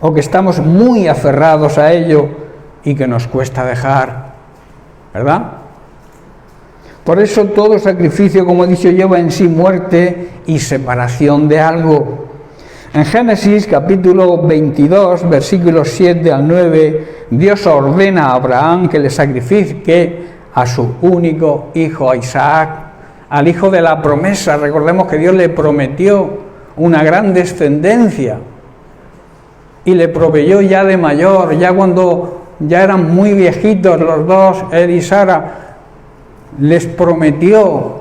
o que estamos muy aferrados a ello y que nos cuesta dejar, ¿verdad? Por eso todo sacrificio, como he dicho, lleva en sí muerte y separación de algo. En Génesis capítulo 22, versículos 7 al 9, Dios ordena a Abraham que le sacrifique a su único hijo, a Isaac, al hijo de la promesa. Recordemos que Dios le prometió una gran descendencia y le proveyó ya de mayor, ya cuando ya eran muy viejitos los dos, él y Sara, les prometió,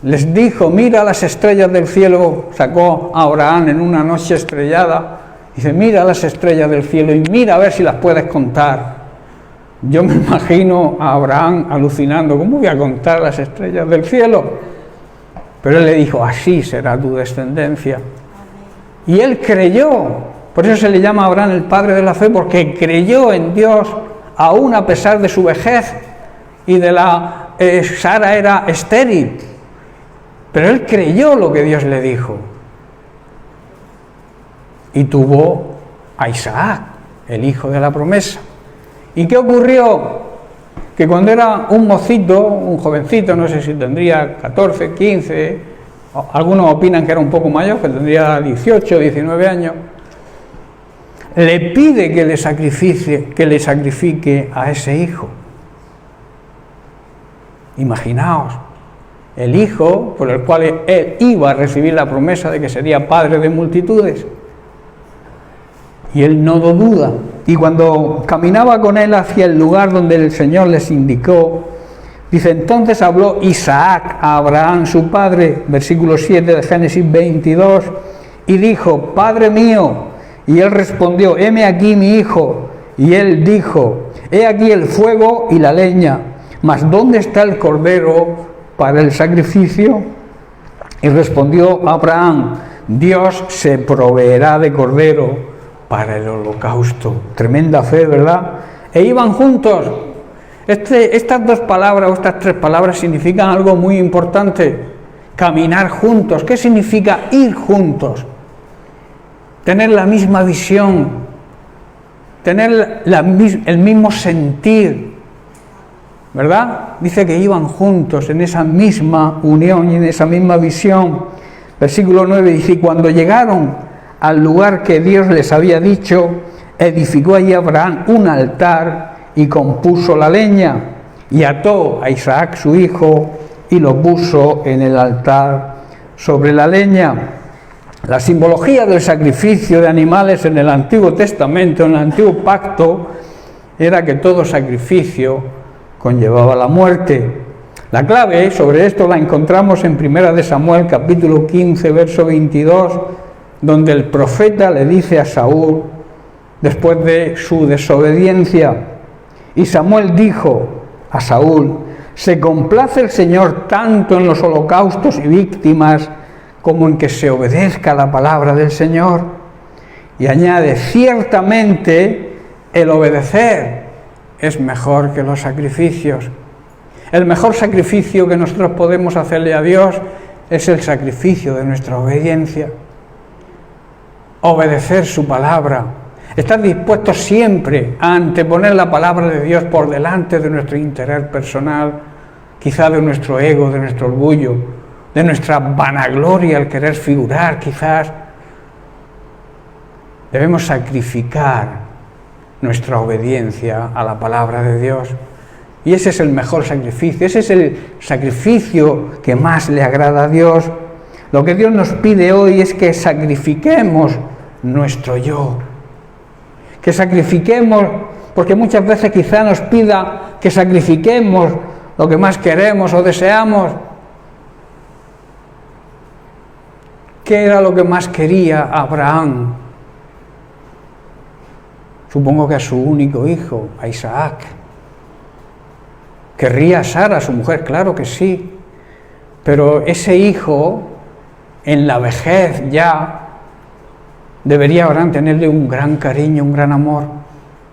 les dijo, mira las estrellas del cielo. Sacó a Abraham en una noche estrellada, dice, mira las estrellas del cielo y mira a ver si las puedes contar. Yo me imagino a Abraham alucinando, ¿cómo voy a contar las estrellas del cielo? Pero él le dijo, así será tu descendencia. Y él creyó, por eso se le llama a Abraham el padre de la fe, porque creyó en Dios, aún a pesar de su vejez, y de Sara era estéril. Pero él creyó lo que Dios le dijo. Y tuvo a Isaac, el hijo de la promesa. ¿Y qué ocurrió? Que cuando era un mocito, un jovencito, no sé si tendría 14, 15, algunos opinan que era un poco mayor, que tendría 18, 19 años, le pide que le sacrifique a ese hijo. Imaginaos, el hijo por el cual él iba a recibir la promesa de que sería padre de multitudes. Y él no lo duda. Y cuando caminaba con él hacia el lugar donde el Señor les indicó, dice, entonces habló Isaac a Abraham su padre, versículo 7 de Génesis 22, y dijo, Padre mío. Y él respondió, heme aquí mi hijo. Y él dijo, he aquí el fuego y la leña, mas ¿dónde está el cordero para el sacrificio? Y respondió Abraham, Dios se proveerá de cordero para el holocausto. Tremenda fe, ¿verdad? E iban juntos. Estas dos palabras o estas tres palabras significan algo muy importante. Caminar juntos. ¿Qué significa ir juntos? Tener la misma visión, tener el mismo sentir, ¿verdad? Dice que iban juntos en esa misma unión y en esa misma visión. Versículo 9 dice, y cuando llegaron al lugar que Dios les había dicho, edificó allí Abraham un altar y compuso la leña, y ató a Isaac su hijo y lo puso en el altar sobre la leña. La simbología del sacrificio de animales en el Antiguo Testamento, en el Antiguo Pacto, era que todo sacrificio conllevaba la muerte. La clave sobre esto la encontramos en 1 de Samuel, capítulo 15, verso 22, donde el profeta le dice a Saúl, después de su desobediencia, y Samuel dijo a Saúl, ¿se complace el Señor tanto en los holocaustos y víctimas como en que se obedezca la palabra del Señor? Y añade, ciertamente el obedecer es mejor que los sacrificios. El mejor sacrificio que nosotros podemos hacerle a Dios es el sacrificio de nuestra obediencia. Obedecer su palabra. Estar dispuestos siempre a anteponer la palabra de Dios por delante de nuestro interés personal, quizá de nuestro ego, de nuestro orgullo, de nuestra vanagloria, el querer figurar quizás. Debemos sacrificar nuestra obediencia a la palabra de Dios. Y ese es el mejor sacrificio, ese es el sacrificio que más le agrada a Dios. Lo que Dios nos pide hoy es que sacrifiquemos nuestro yo. Que sacrifiquemos, porque muchas veces quizá nos pida que sacrifiquemos lo que más queremos o deseamos. ¿Qué era lo que más quería Abraham? Supongo que a su único hijo, a Isaac. ¿Querría a Sara, su mujer? Claro que sí. Pero ese hijo, en la vejez ya, debería Abraham tenerle un gran cariño, un gran amor.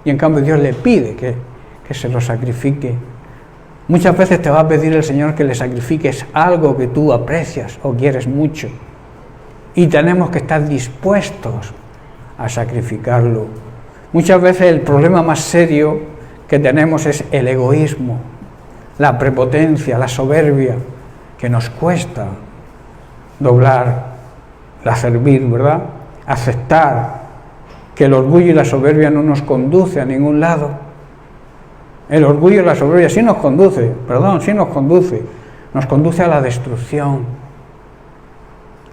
Y en cambio Dios le pide que se lo sacrifique. Muchas veces te va a pedir el Señor que le sacrifiques algo que tú aprecias o quieres mucho. Y tenemos que estar dispuestos a sacrificarlo. Muchas veces el problema más serio que tenemos es el egoísmo, la prepotencia, la soberbia, que nos cuesta doblar, la servir, ¿verdad? Aceptar que el orgullo y la soberbia no nos conduce a ningún lado. El orgullo y la soberbia sí nos conduce a la destrucción,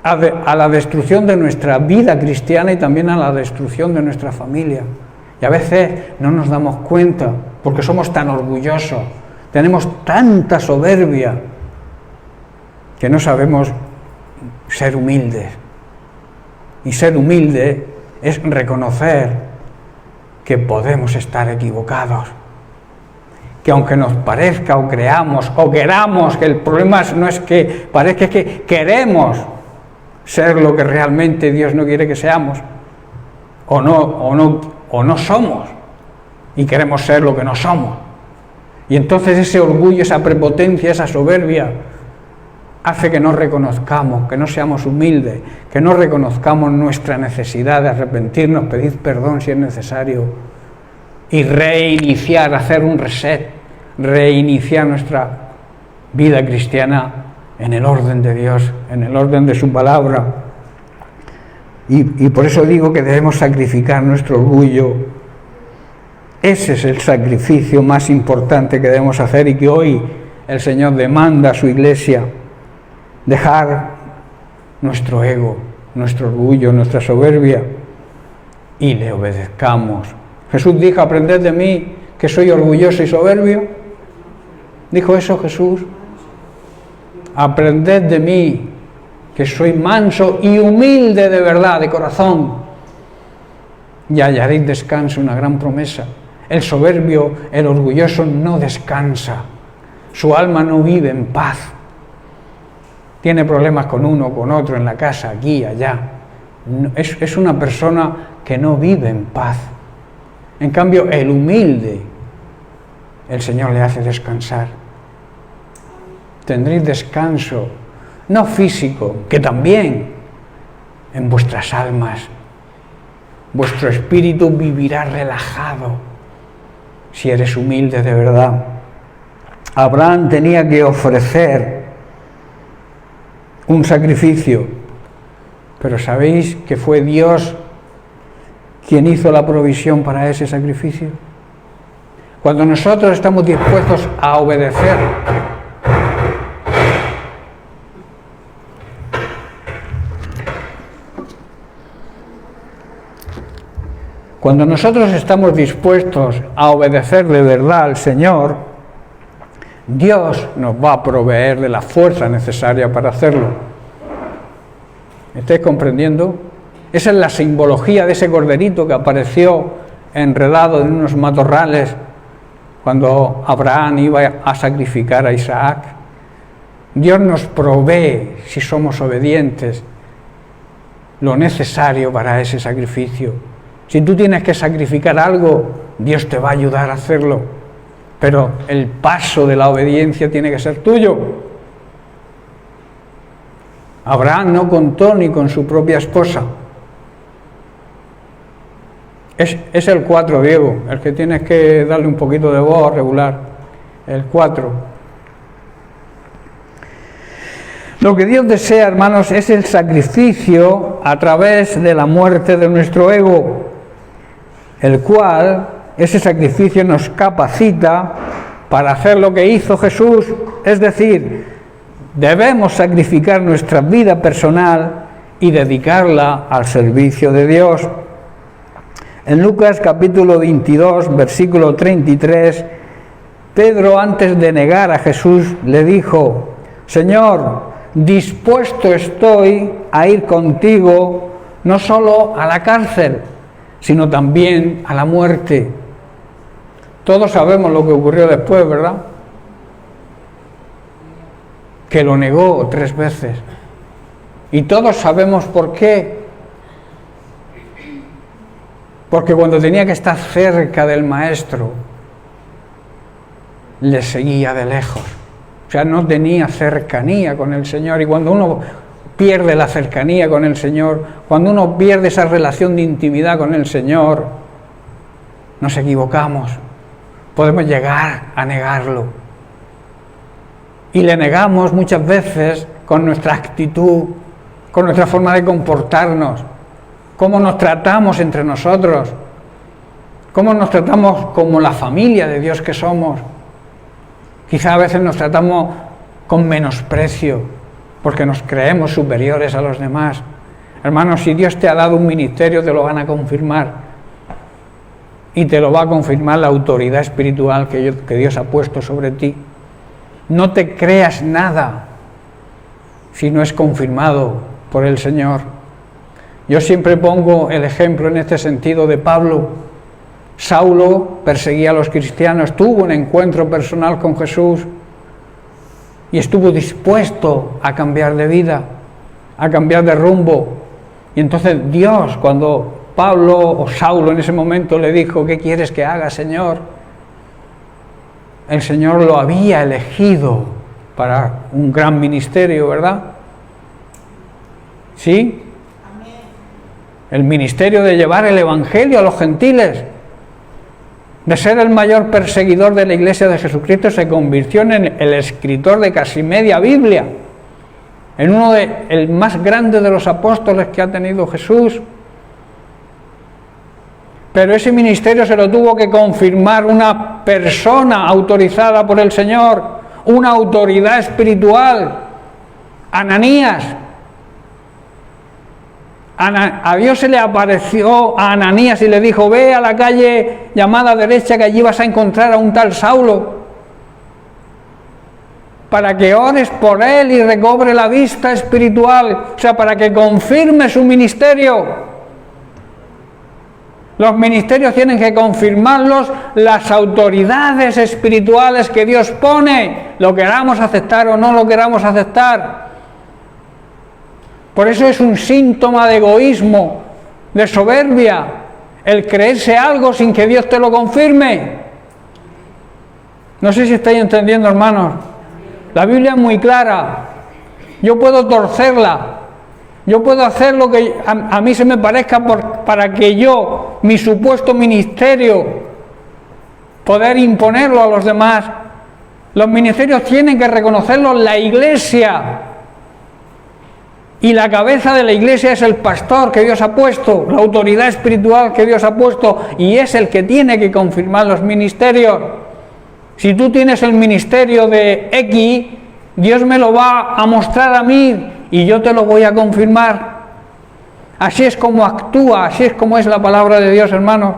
a la destrucción de nuestra vida cristiana y también a la destrucción de nuestra familia. Y a veces no nos damos cuenta porque somos tan orgullosos, tenemos tanta soberbia que no sabemos ser humildes. Y ser humilde es reconocer que podemos estar equivocados. Que aunque nos parezca o creamos o queramos, que el problema no es que parezca, es que queremos ser lo que realmente Dios no quiere que seamos, o no somos, y queremos ser lo que no somos. Y entonces ese orgullo, esa prepotencia, esa soberbia hace que no reconozcamos, que no seamos humildes, que no reconozcamos nuestra necesidad de arrepentirnos, pedir perdón si es necesario y reiniciar, hacer un reset, reiniciar nuestra vida cristiana en el orden de Dios, en el orden de su palabra. Y por eso digo que debemos sacrificar nuestro orgullo. Ese es el sacrificio más importante que debemos hacer y que hoy el Señor demanda a su iglesia. Dejar nuestro ego, nuestro orgullo, nuestra soberbia y le obedezcamos. Jesús dijo, aprended de mí que soy orgulloso y soberbio. ¿Dijo eso Jesús? Aprended de mí que soy manso y humilde de verdad, de corazón, y hallaréis descanso, una gran promesa. El soberbio, el orgulloso no descansa, su alma no vive en paz. Tiene problemas con uno, con otro, en la casa, aquí, allá. Es una persona que no vive en paz. En cambio, el humilde, el Señor le hace descansar. Tendréis descanso, no físico, que también, en vuestras almas. Vuestro espíritu vivirá relajado si eres humilde de verdad. Abraham tenía que ofrecer un sacrificio, pero ¿sabéis que fue Dios quien hizo la provisión para ese sacrificio? Cuando nosotros estamos dispuestos a obedecer, cuando nosotros estamos dispuestos a obedecer de verdad al Señor, Dios nos va a proveer de la fuerza necesaria para hacerlo. ¿Me estáis comprendiendo? Esa es la simbología de ese corderito que apareció enredado en unos matorrales cuando Abraham iba a sacrificar a Isaac. Dios nos provee, si somos obedientes, lo necesario para ese sacrificio. Si tú tienes que sacrificar algo, Dios te va a ayudar a hacerlo, pero el paso de la obediencia tiene que ser tuyo. Abraham no contó ni con su propia esposa. Es el 4, Diego, el que tienes que darle un poquito de voz regular. El 4. Lo que Dios desea, hermanos, es el sacrificio a través de la muerte de nuestro ego, el cual, ese sacrificio nos capacita para hacer lo que hizo Jesús, es decir, debemos sacrificar nuestra vida personal y dedicarla al servicio de Dios. En Lucas capítulo 22, versículo 33, Pedro, antes de negar a Jesús, le dijo: Señor, dispuesto estoy a ir contigo, no solo a la cárcel, sino también a la muerte. Todos sabemos lo que ocurrió después, ¿verdad? Que lo negó 3 veces. Y todos sabemos por qué. Porque cuando tenía que estar cerca del Maestro, le seguía de lejos. O sea, no tenía cercanía con el Señor. Y cuando uno pierde la cercanía con el Señor, cuando uno pierde esa relación de intimidad con el Señor, nos equivocamos. Podemos llegar a negarlo. Y le negamos muchas veces con nuestra actitud, con nuestra forma de comportarnos, cómo nos tratamos entre nosotros, cómo nos tratamos como la familia de Dios que somos. Quizá a veces nos tratamos con menosprecio, porque nos creemos superiores a los demás. Hermanos, si Dios te ha dado un ministerio, te lo van a confirmar. Y te lo va a confirmar la autoridad espiritual que Dios ha puesto sobre ti. No te creas nada si no es confirmado por el Señor. Yo siempre pongo el ejemplo en este sentido de Pablo. Saulo perseguía a los cristianos, tuvo un encuentro personal con Jesús y estuvo dispuesto a cambiar de vida, a cambiar de rumbo. Y entonces Dios, cuando Pablo o Saulo en ese momento le dijo: ¿qué quieres que haga, Señor? El Señor lo había elegido para un gran ministerio, ¿verdad? ¿Sí? El ministerio de llevar el Evangelio a los gentiles, de ser el mayor perseguidor de la Iglesia de Jesucristo, se convirtió en el escritor de casi media Biblia, en el más grande de los apóstoles que ha tenido Jesús. Pero ese ministerio se lo tuvo que confirmar una persona autorizada por el Señor, una autoridad espiritual, Ananías. A Dios se le apareció a Ananías y le dijo: ve a la calle llamada derecha, que allí vas a encontrar a un tal Saulo, para que ores por él y recobre la vista espiritual, o sea, para que confirme su ministerio. Los ministerios tienen que confirmarlos las autoridades espirituales que Dios pone, lo queramos aceptar o no lo queramos aceptar. Por eso es un síntoma de egoísmo, de soberbia, el creerse algo sin que Dios te lo confirme. No sé si estáis entendiendo, hermanos. La Biblia es muy clara. Yo puedo torcerla. Yo puedo hacer lo que a mí se me parezca para que yo, mi supuesto ministerio, poder imponerlo a los demás. Los ministerios tienen que reconocerlos la Iglesia. Y la cabeza de la Iglesia es el pastor que Dios ha puesto, la autoridad espiritual que Dios ha puesto, y es el que tiene que confirmar los ministerios. Si tú tienes el ministerio de X, Dios me lo va a mostrar a mí y yo te lo voy a confirmar. Así es como actúa, así es como es la palabra de Dios, hermanos.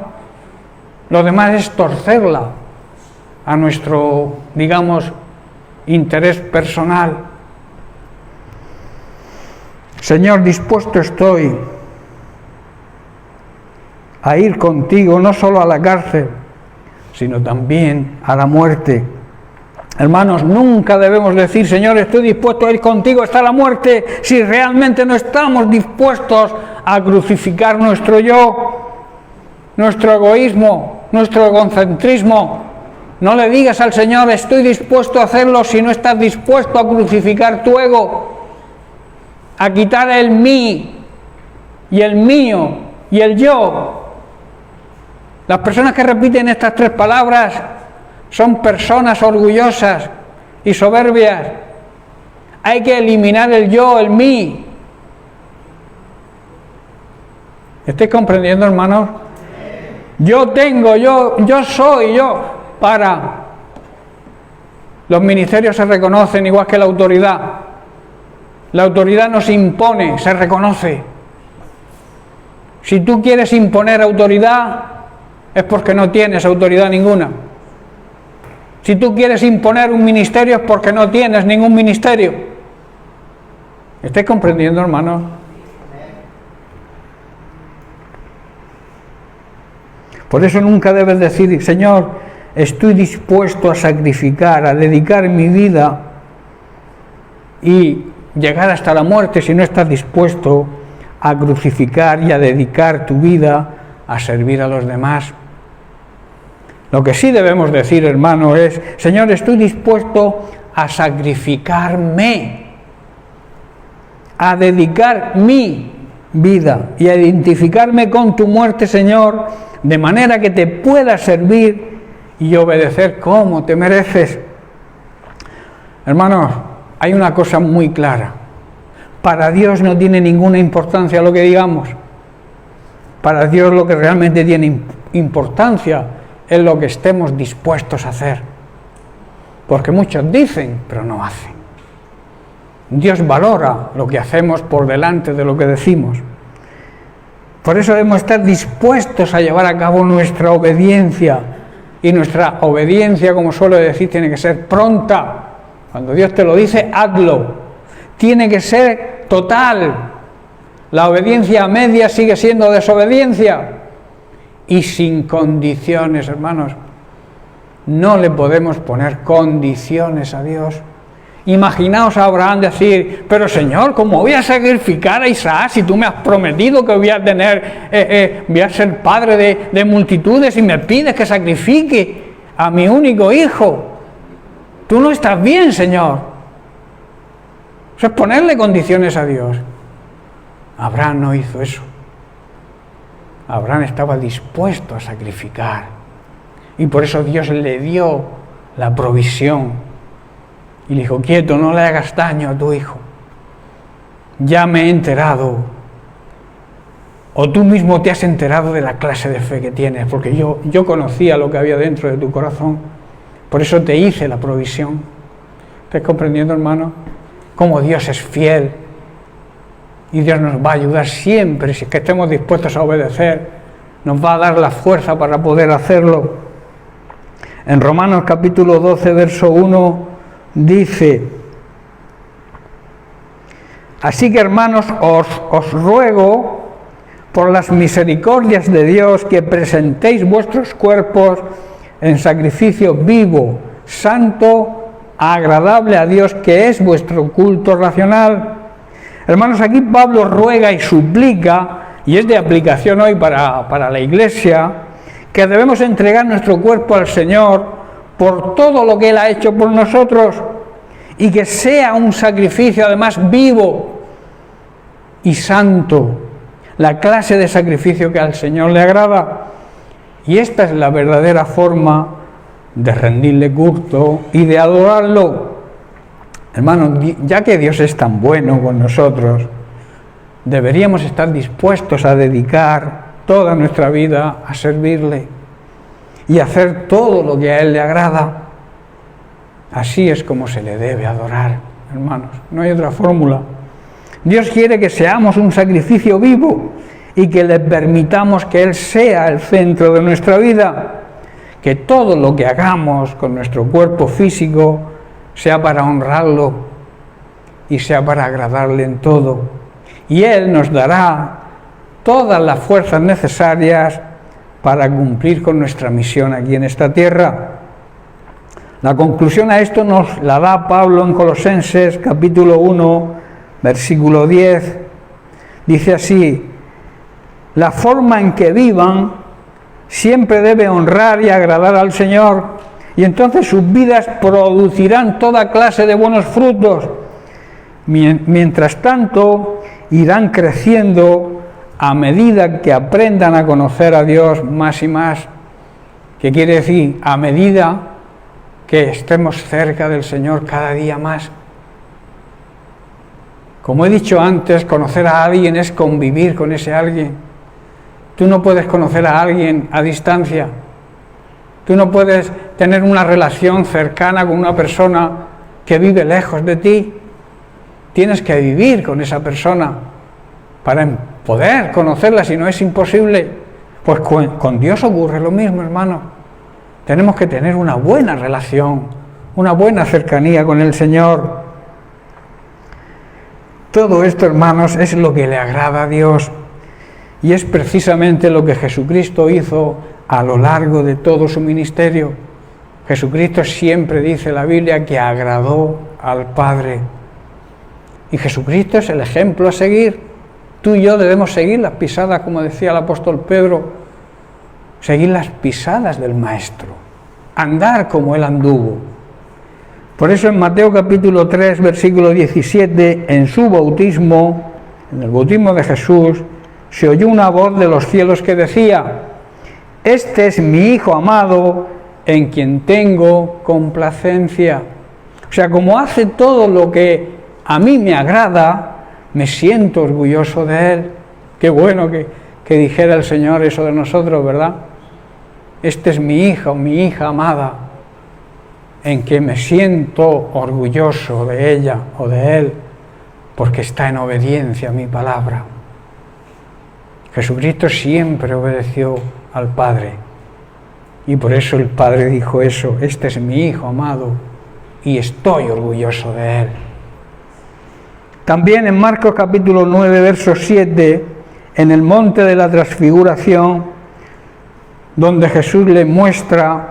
Lo demás es torcerla a nuestro, digamos, interés personal. Señor, dispuesto estoy a ir contigo, no solo a la cárcel, sino también a la muerte. Hermanos, nunca debemos decir, Señor, estoy dispuesto a ir contigo hasta la muerte, si realmente no estamos dispuestos a crucificar nuestro yo, nuestro egoísmo, nuestro egocentrismo. No le digas al Señor, estoy dispuesto a hacerlo, si no estás dispuesto a crucificar tu ego, a quitar el mí y el mío y el yo. Las personas que repiten estas tres palabras son personas orgullosas y soberbias. Hay que eliminar el yo, el mí. ¿Estáis comprendiendo, hermanos? Yo tengo, yo soy, yo. Los ministerios se reconocen igual que la autoridad. La autoridad no se impone, se reconoce. Si tú quieres imponer autoridad, es porque no tienes autoridad ninguna. Si tú quieres imponer un ministerio, es porque no tienes ningún ministerio. ¿Estáis comprendiendo, hermanos? Por eso nunca debes decir, Señor, estoy dispuesto a sacrificar, a dedicar mi vida y llegar hasta la muerte, si no estás dispuesto a crucificar y a dedicar tu vida a servir a los demás. Lo que sí debemos decir, hermano, es, Señor, estoy dispuesto a sacrificarme, a dedicar mi vida y a identificarme con tu muerte, Señor, de manera que te pueda servir y obedecer como te mereces. Hermanos, hay una cosa muy clara. Para Dios no tiene ninguna importancia lo que digamos. Para Dios lo que realmente tiene importancia es lo que estemos dispuestos a hacer. Porque muchos dicen, pero no hacen. Dios valora lo que hacemos por delante de lo que decimos. Por eso debemos estar dispuestos a llevar a cabo nuestra obediencia. Y nuestra obediencia, como suelo decir, tiene que ser pronta. Cuando Dios te lo dice, hazlo. Tiene que ser total. La obediencia a media sigue siendo desobediencia. Y sin condiciones, hermanos. No le podemos poner condiciones a Dios. Imaginaos a Abraham decir, pero Señor, ¿cómo voy a sacrificar a Isaac si tú me has prometido que voy a tener, voy a ser padre de multitudes y me pides que sacrifique a mi único hijo? Tú no estás bien, Señor. Eso es ponerle condiciones a Dios. Abraham no hizo eso. Abraham estaba dispuesto a sacrificar. Y por eso Dios le dio la provisión. Y le dijo, quieto, no le hagas daño a tu hijo. Ya me he enterado. O tú mismo te has enterado de la clase de fe que tienes, porque yo conocía lo que había dentro de tu corazón. Por eso te hice la provisión. ¿Estás comprendiendo, hermano? Cómo Dios es fiel. Y Dios nos va a ayudar siempre, si es que estemos dispuestos a obedecer. Nos va a dar la fuerza para poder hacerlo. En Romanos capítulo 12, verso 1, dice, así que, hermanos, os ruego por las misericordias de Dios que presentéis vuestros cuerpos en sacrificio vivo, santo, agradable a Dios, que es vuestro culto racional. Hermanos, aquí Pablo ruega y suplica, y es de aplicación hoy para la Iglesia, que debemos entregar nuestro cuerpo al Señor por todo lo que Él ha hecho por nosotros, y que sea un sacrificio además vivo y santo, la clase de sacrificio que al Señor le agrada. Y esta es la verdadera forma de rendirle culto y de adorarlo. Hermanos, ya que Dios es tan bueno con nosotros, deberíamos estar dispuestos a dedicar toda nuestra vida a servirle y hacer todo lo que a Él le agrada. Así es como se le debe adorar, hermanos. No hay otra fórmula. Dios quiere que seamos un sacrificio vivo y que le permitamos que Él sea el centro de nuestra vida. Que todo lo que hagamos con nuestro cuerpo físico sea para honrarlo y sea para agradarle en todo. Y Él nos dará todas las fuerzas necesarias para cumplir con nuestra misión aquí en esta tierra. La conclusión a esto nos la da Pablo en Colosenses capítulo 1, versículo 10. Dice así: la forma en que vivan siempre debe honrar y agradar al Señor, y entonces sus vidas producirán toda clase de buenos frutos. Mientras tanto, irán creciendo a medida que aprendan a conocer a Dios más y más. ¿Qué quiere decir? A medida que estemos cerca del Señor cada día más. Como he dicho antes, conocer a alguien es convivir con ese alguien. Tú no puedes conocer a alguien a distancia. Tú no puedes tener una relación cercana con una persona que vive lejos de ti. Tienes que vivir con esa persona para poder conocerla, si no es imposible. Pues con Dios ocurre lo mismo, hermano. Tenemos que tener una buena relación, una buena cercanía con el Señor. Todo esto, hermanos, es lo que le agrada a Dios. Y es precisamente lo que Jesucristo hizo a lo largo de todo su ministerio. Jesucristo siempre dice la Biblia que agradó al Padre. Y Jesucristo es el ejemplo a seguir. Tú y yo debemos seguir las pisadas, como decía el apóstol Pedro, seguir las pisadas del Maestro, andar como Él anduvo. Por eso en Mateo capítulo 3, versículo 17, en su bautismo, en el bautismo de Jesús, se oyó una voz de los cielos que decía: este es mi Hijo amado, en quien tengo complacencia. O sea, como hace todo lo que a mí me agrada, me siento orgulloso de Él. Qué bueno que dijera el Señor eso de nosotros, ¿verdad? Este es mi Hijo o mi hija amada, en que me siento orgulloso de ella o de Él, porque está en obediencia a mi palabra. Jesucristo siempre obedeció al Padre, y por eso el Padre dijo eso: este es mi Hijo amado, y estoy orgulloso de Él. También en Marcos capítulo 9, verso 7, en el monte de la transfiguración, donde Jesús le muestra,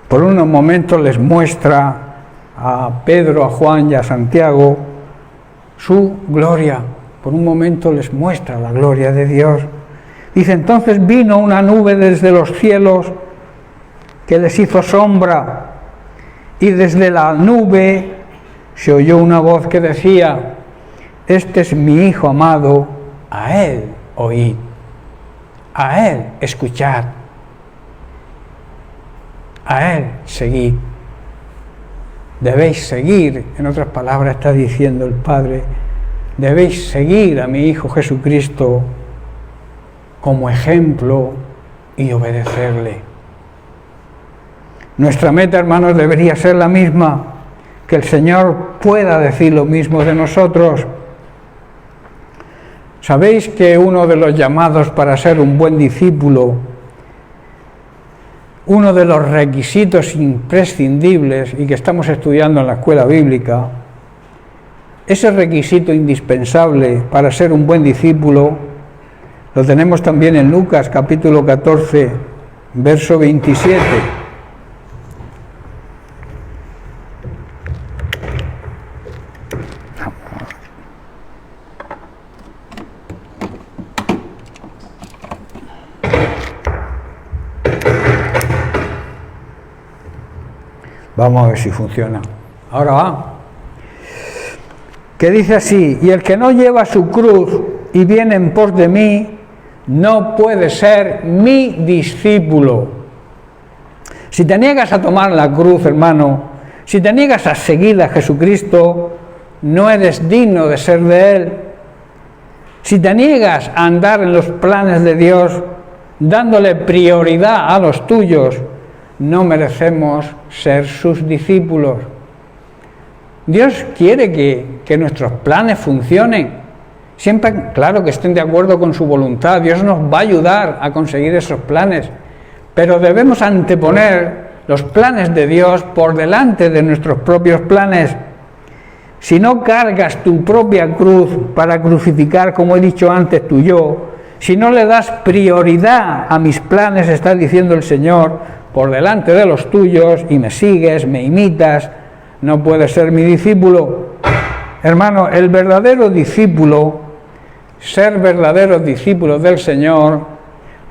por unos momentos les muestra a Pedro, a Juan y a Santiago su gloria. Por un momento les muestra la gloria de Dios. Dice: entonces vino una nube desde los cielos que les hizo sombra, y desde la nube se oyó una voz que decía: este es mi Hijo amado, a Él oíd, a Él escuchad, a Él seguid. Debéis seguir, en otras palabras está diciendo el Padre, debéis seguir a mi Hijo Jesucristo como ejemplo y obedecerle. Nuestra meta, hermanos, debería ser la misma, que el Señor pueda decir lo mismo de nosotros. ¿Sabéis que uno de los llamados para ser un buen discípulo, uno de los requisitos imprescindibles y que estamos estudiando en la escuela bíblica, ese requisito indispensable para ser un buen discípulo, lo tenemos también en Lucas capítulo 14, verso 27. Vamos a ver si funciona. Ahora va. Que dice así: y el que no lleva su cruz y viene en pos de mí, no puede ser mi discípulo. Si te niegas a tomar la cruz, hermano, si te niegas a seguir a Jesucristo, no eres digno de ser de Él. Si te niegas a andar en los planes de Dios, dándole prioridad a los tuyos, no merecemos ser sus discípulos. Dios quiere que nuestros planes funcionen, siempre, claro, que estén de acuerdo con su voluntad. Dios nos va a ayudar a conseguir esos planes, pero debemos anteponer los planes de Dios por delante de nuestros propios planes. Si no cargas tu propia cruz para crucificar, como he dicho antes, tu yo, si no le das prioridad a mis planes, está diciendo el Señor, por delante de los tuyos, y me sigues, me imitas, no puedes ser mi discípulo. Hermano, el verdadero discípulo, ser verdaderos discípulos del Señor,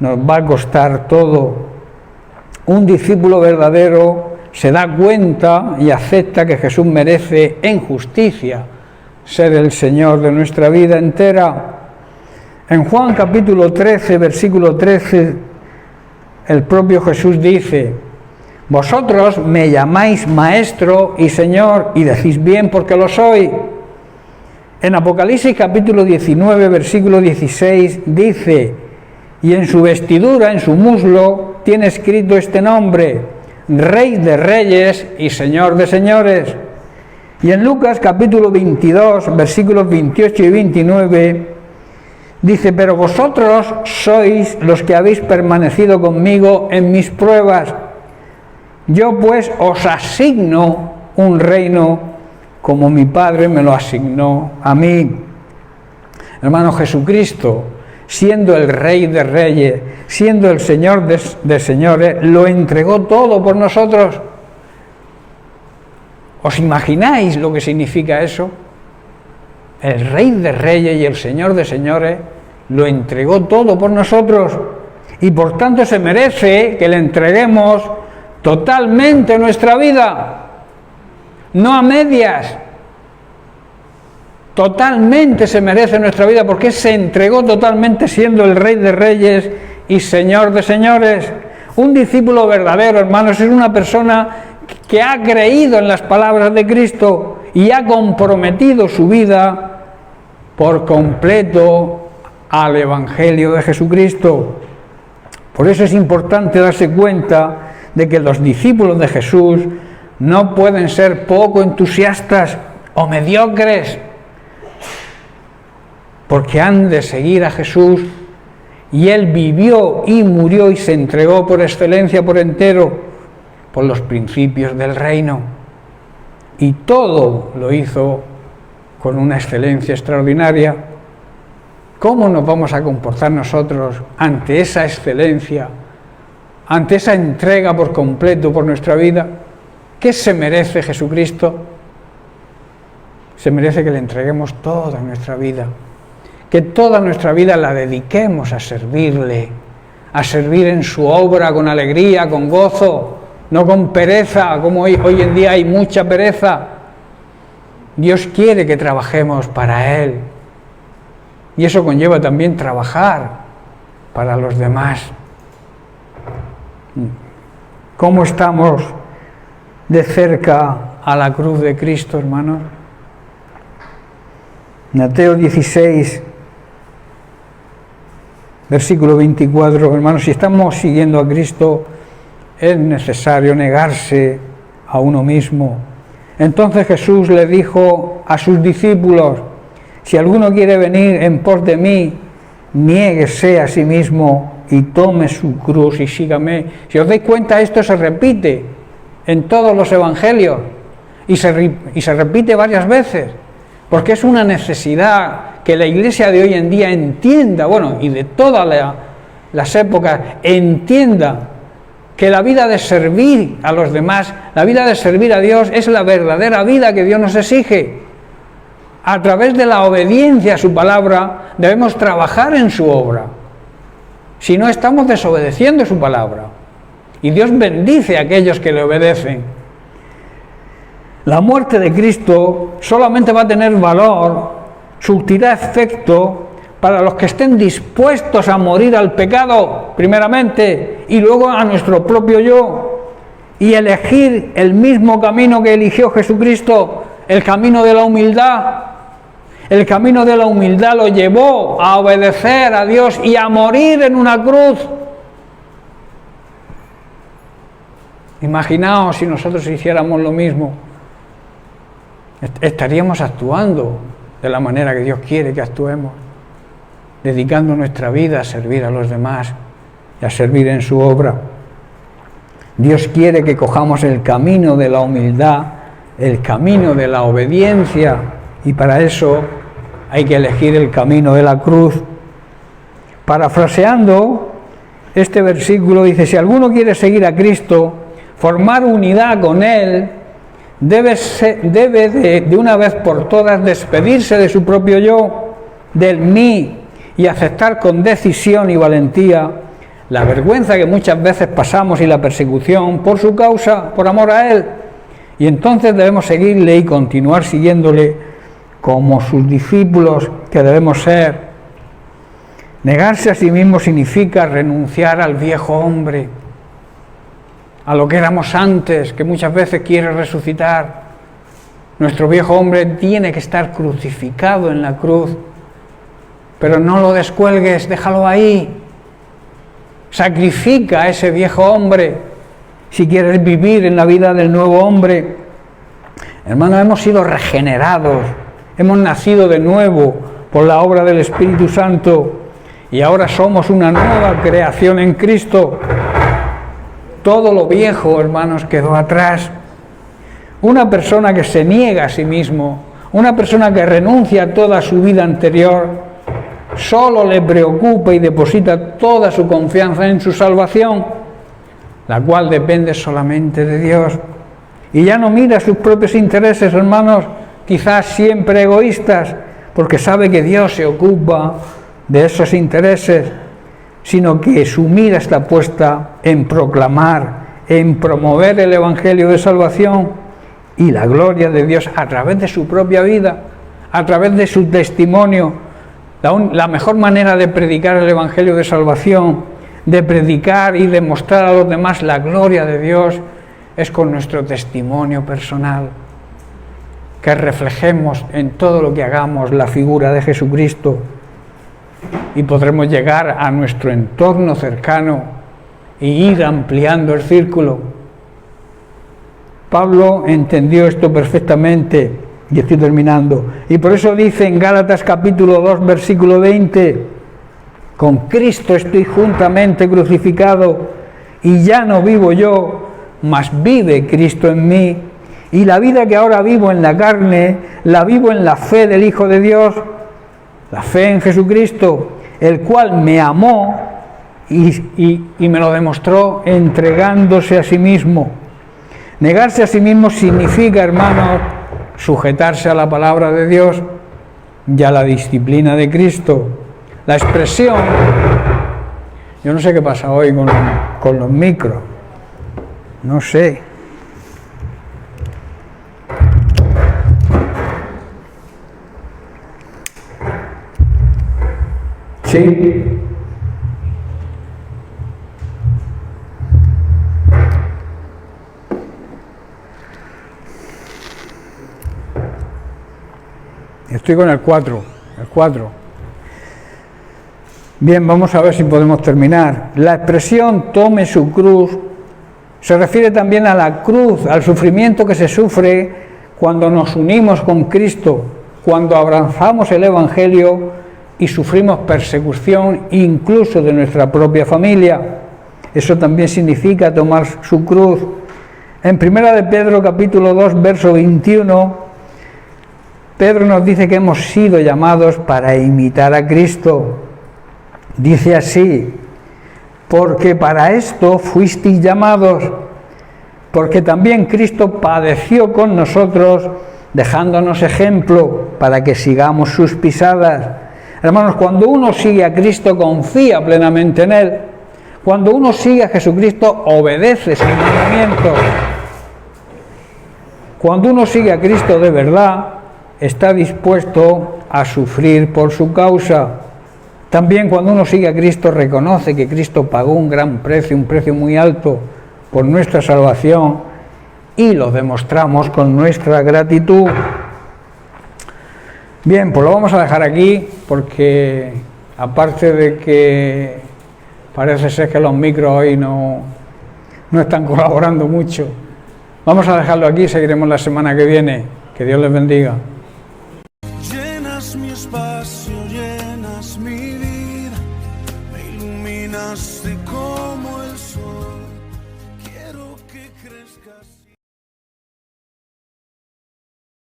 nos va a costar todo. Un discípulo verdadero se da cuenta y acepta que Jesús merece en justicia ser el Señor de nuestra vida entera. En Juan capítulo 13, versículo 13, el propio Jesús dice: vosotros me llamáis Maestro y Señor, y decís bien porque lo soy. En Apocalipsis capítulo 19, versículo 16, dice: y en su vestidura, en su muslo, tiene escrito este nombre: Rey de Reyes y Señor de Señores. Y en Lucas capítulo 22, versículos 28 y 29, dice: pero vosotros sois los que habéis permanecido conmigo en mis pruebas. Yo pues os asigno un reino como mi Padre me lo asignó a mí. Hermano, Jesucristo, siendo el Rey de Reyes, siendo el Señor de Señores, lo entregó todo por nosotros. ¿Os imagináis lo que significa eso? El Rey de Reyes y el Señor de Señores lo entregó todo por nosotros, y por tanto se merece que le entreguemos totalmente nuestra vida, no a medias. Totalmente se merece nuestra vida, porque se entregó totalmente siendo el Rey de Reyes y Señor de Señores. Un discípulo verdadero, hermanos, es una persona que ha creído en las palabras de Cristo y ha comprometido su vida por completo al Evangelio de Jesucristo. Por eso es importante darse cuenta de que los discípulos de Jesús no pueden ser poco entusiastas o mediocres, porque han de seguir a Jesús, y Él vivió y murió y se entregó por excelencia, por entero, por los principios del reino, y todo lo hizo con una excelencia extraordinaria. ¿Cómo nos vamos a comportar nosotros ante esa excelencia, ante esa entrega por completo por nuestra vida? ¿Qué se merece Jesucristo? Se merece que le entreguemos toda nuestra vida, que toda nuestra vida la dediquemos a servirle, a servir en su obra con alegría, con gozo, no con pereza, como hoy en día hay mucha pereza. Dios quiere que trabajemos para Él, y eso conlleva también trabajar para los demás. ¿Cómo estamos de cerca a la cruz de Cristo, hermanos? Mateo 16, versículo 24, hermanos, si estamos siguiendo a Cristo, es necesario negarse a uno mismo. Entonces Jesús le dijo a sus discípulos: si alguno quiere venir en pos de mí, niéguese a sí mismo y tome su cruz y sígame. Si os dais cuenta, esto se repite en todos los evangelios y se repite varias veces, porque es una necesidad que la Iglesia de hoy en día entienda, bueno, y de todas las épocas, entienda que la vida de servir a los demás, la vida de servir a Dios, es la verdadera vida que Dios nos exige. A través de la obediencia a su palabra debemos trabajar en su obra. Si no, estamos desobedeciendo su palabra. Y Dios bendice a aquellos que le obedecen. La muerte de Cristo solamente va a tener valor, surtirá efecto para los que estén dispuestos a morir al pecado, primeramente, y luego a nuestro propio yo. y elegir el mismo camino que eligió Jesucristo, el camino de la humildad. El camino de la humildad lo llevó a obedecer a Dios y a morir en una cruz. Imaginaos si nosotros hiciéramos lo mismo. Estaríamos actuando de la manera que Dios quiere que actuemos, dedicando nuestra vida a servir a los demás y a servir en su obra. Dios quiere que cojamos el camino de la humildad, el camino de la obediencia, y para eso hay que elegir el camino de la cruz. Parafraseando este versículo, dice: si alguno quiere seguir a Cristo, formar unidad con Él, debe de una vez por todas despedirse de su propio yo, del mí, y aceptar con decisión y valentía la vergüenza que muchas veces pasamos y la persecución por su causa, por amor a Él. Y entonces debemos seguirle y continuar siguiéndole como sus discípulos que debemos ser. Negarse a sí mismo significa renunciar al viejo hombre, a lo que éramos antes, que muchas veces quiere resucitar. Nuestro viejo hombre tiene que estar crucificado en la cruz, pero no lo descuelgues, déjalo ahí. Sacrifica a ese viejo hombre si quieres vivir en la vida del nuevo hombre. Hermanos, hemos sido regenerados, hemos nacido de nuevo por la obra del Espíritu Santo y ahora somos una nueva creación en Cristo. Todo lo viejo, hermanos, quedó atrás. Una persona que se niega a sí mismo, una persona que renuncia a toda su vida anterior, solo le preocupa y deposita toda su confianza en su salvación, la cual depende solamente de Dios. Y ya no mira sus propios intereses, hermanos, quizás siempre egoístas, porque sabe que Dios se ocupa de esos intereses, sino que su mira está puesta en proclamar, en promover el Evangelio de salvación y la gloria de Dios a través de su propia vida, a través de su testimonio. La mejor manera de predicar el Evangelio de salvación, de predicar y demostrar a los demás la gloria de Dios, es con nuestro testimonio personal, que reflejemos en todo lo que hagamos la figura de Jesucristo, y podremos llegar a nuestro entorno cercano e ir ampliando el círculo. Pablo entendió esto perfectamente, y estoy terminando, y por eso dice en Gálatas capítulo 2 versículo 20: con Cristo estoy juntamente crucificado, y ya no vivo yo, mas vive Cristo en mí, y la vida que ahora vivo en la carne, la vivo en la fe del Hijo de Dios, la fe en Jesucristo, el cual me amó y me lo demostró entregándose a sí mismo. Negarse a sí mismo significa, hermanos, sujetarse a la palabra de Dios y a la disciplina de Cristo. La expresión, yo no sé qué pasa hoy con los micros, no sé. Sí. Estoy con el 4. Bien, vamos a ver si podemos terminar. La expresión tome su cruz se refiere también a la cruz, al sufrimiento que se sufre cuando nos unimos con Cristo, cuando abrazamos el Evangelio y sufrimos persecución incluso de nuestra propia familia. Eso también significa tomar su cruz. En 1 de Pedro capítulo 2 verso 21, Pedro nos dice que hemos sido llamados para imitar a Cristo. Dice así: porque para esto fuisteis llamados, porque también Cristo padeció con nosotros, dejándonos ejemplo para que sigamos sus pisadas. Hermanos, cuando uno sigue a Cristo, confía plenamente en Él. Cuando uno sigue a Jesucristo, obedece sin mandamiento. Cuando uno sigue a Cristo de verdad, está dispuesto a sufrir por su causa. También cuando uno sigue a Cristo, reconoce que Cristo pagó un gran precio, un precio muy alto, por nuestra salvación y lo demostramos con nuestra gratitud. Bien, pues lo vamos a dejar aquí porque aparte de que parece ser que los micros hoy no están colaborando mucho, vamos a dejarlo aquí y seguiremos la semana que viene. Que Dios les bendiga. Llenas mi espacio, llenas mi vida, me iluminaste como el sol, quiero que crezcas.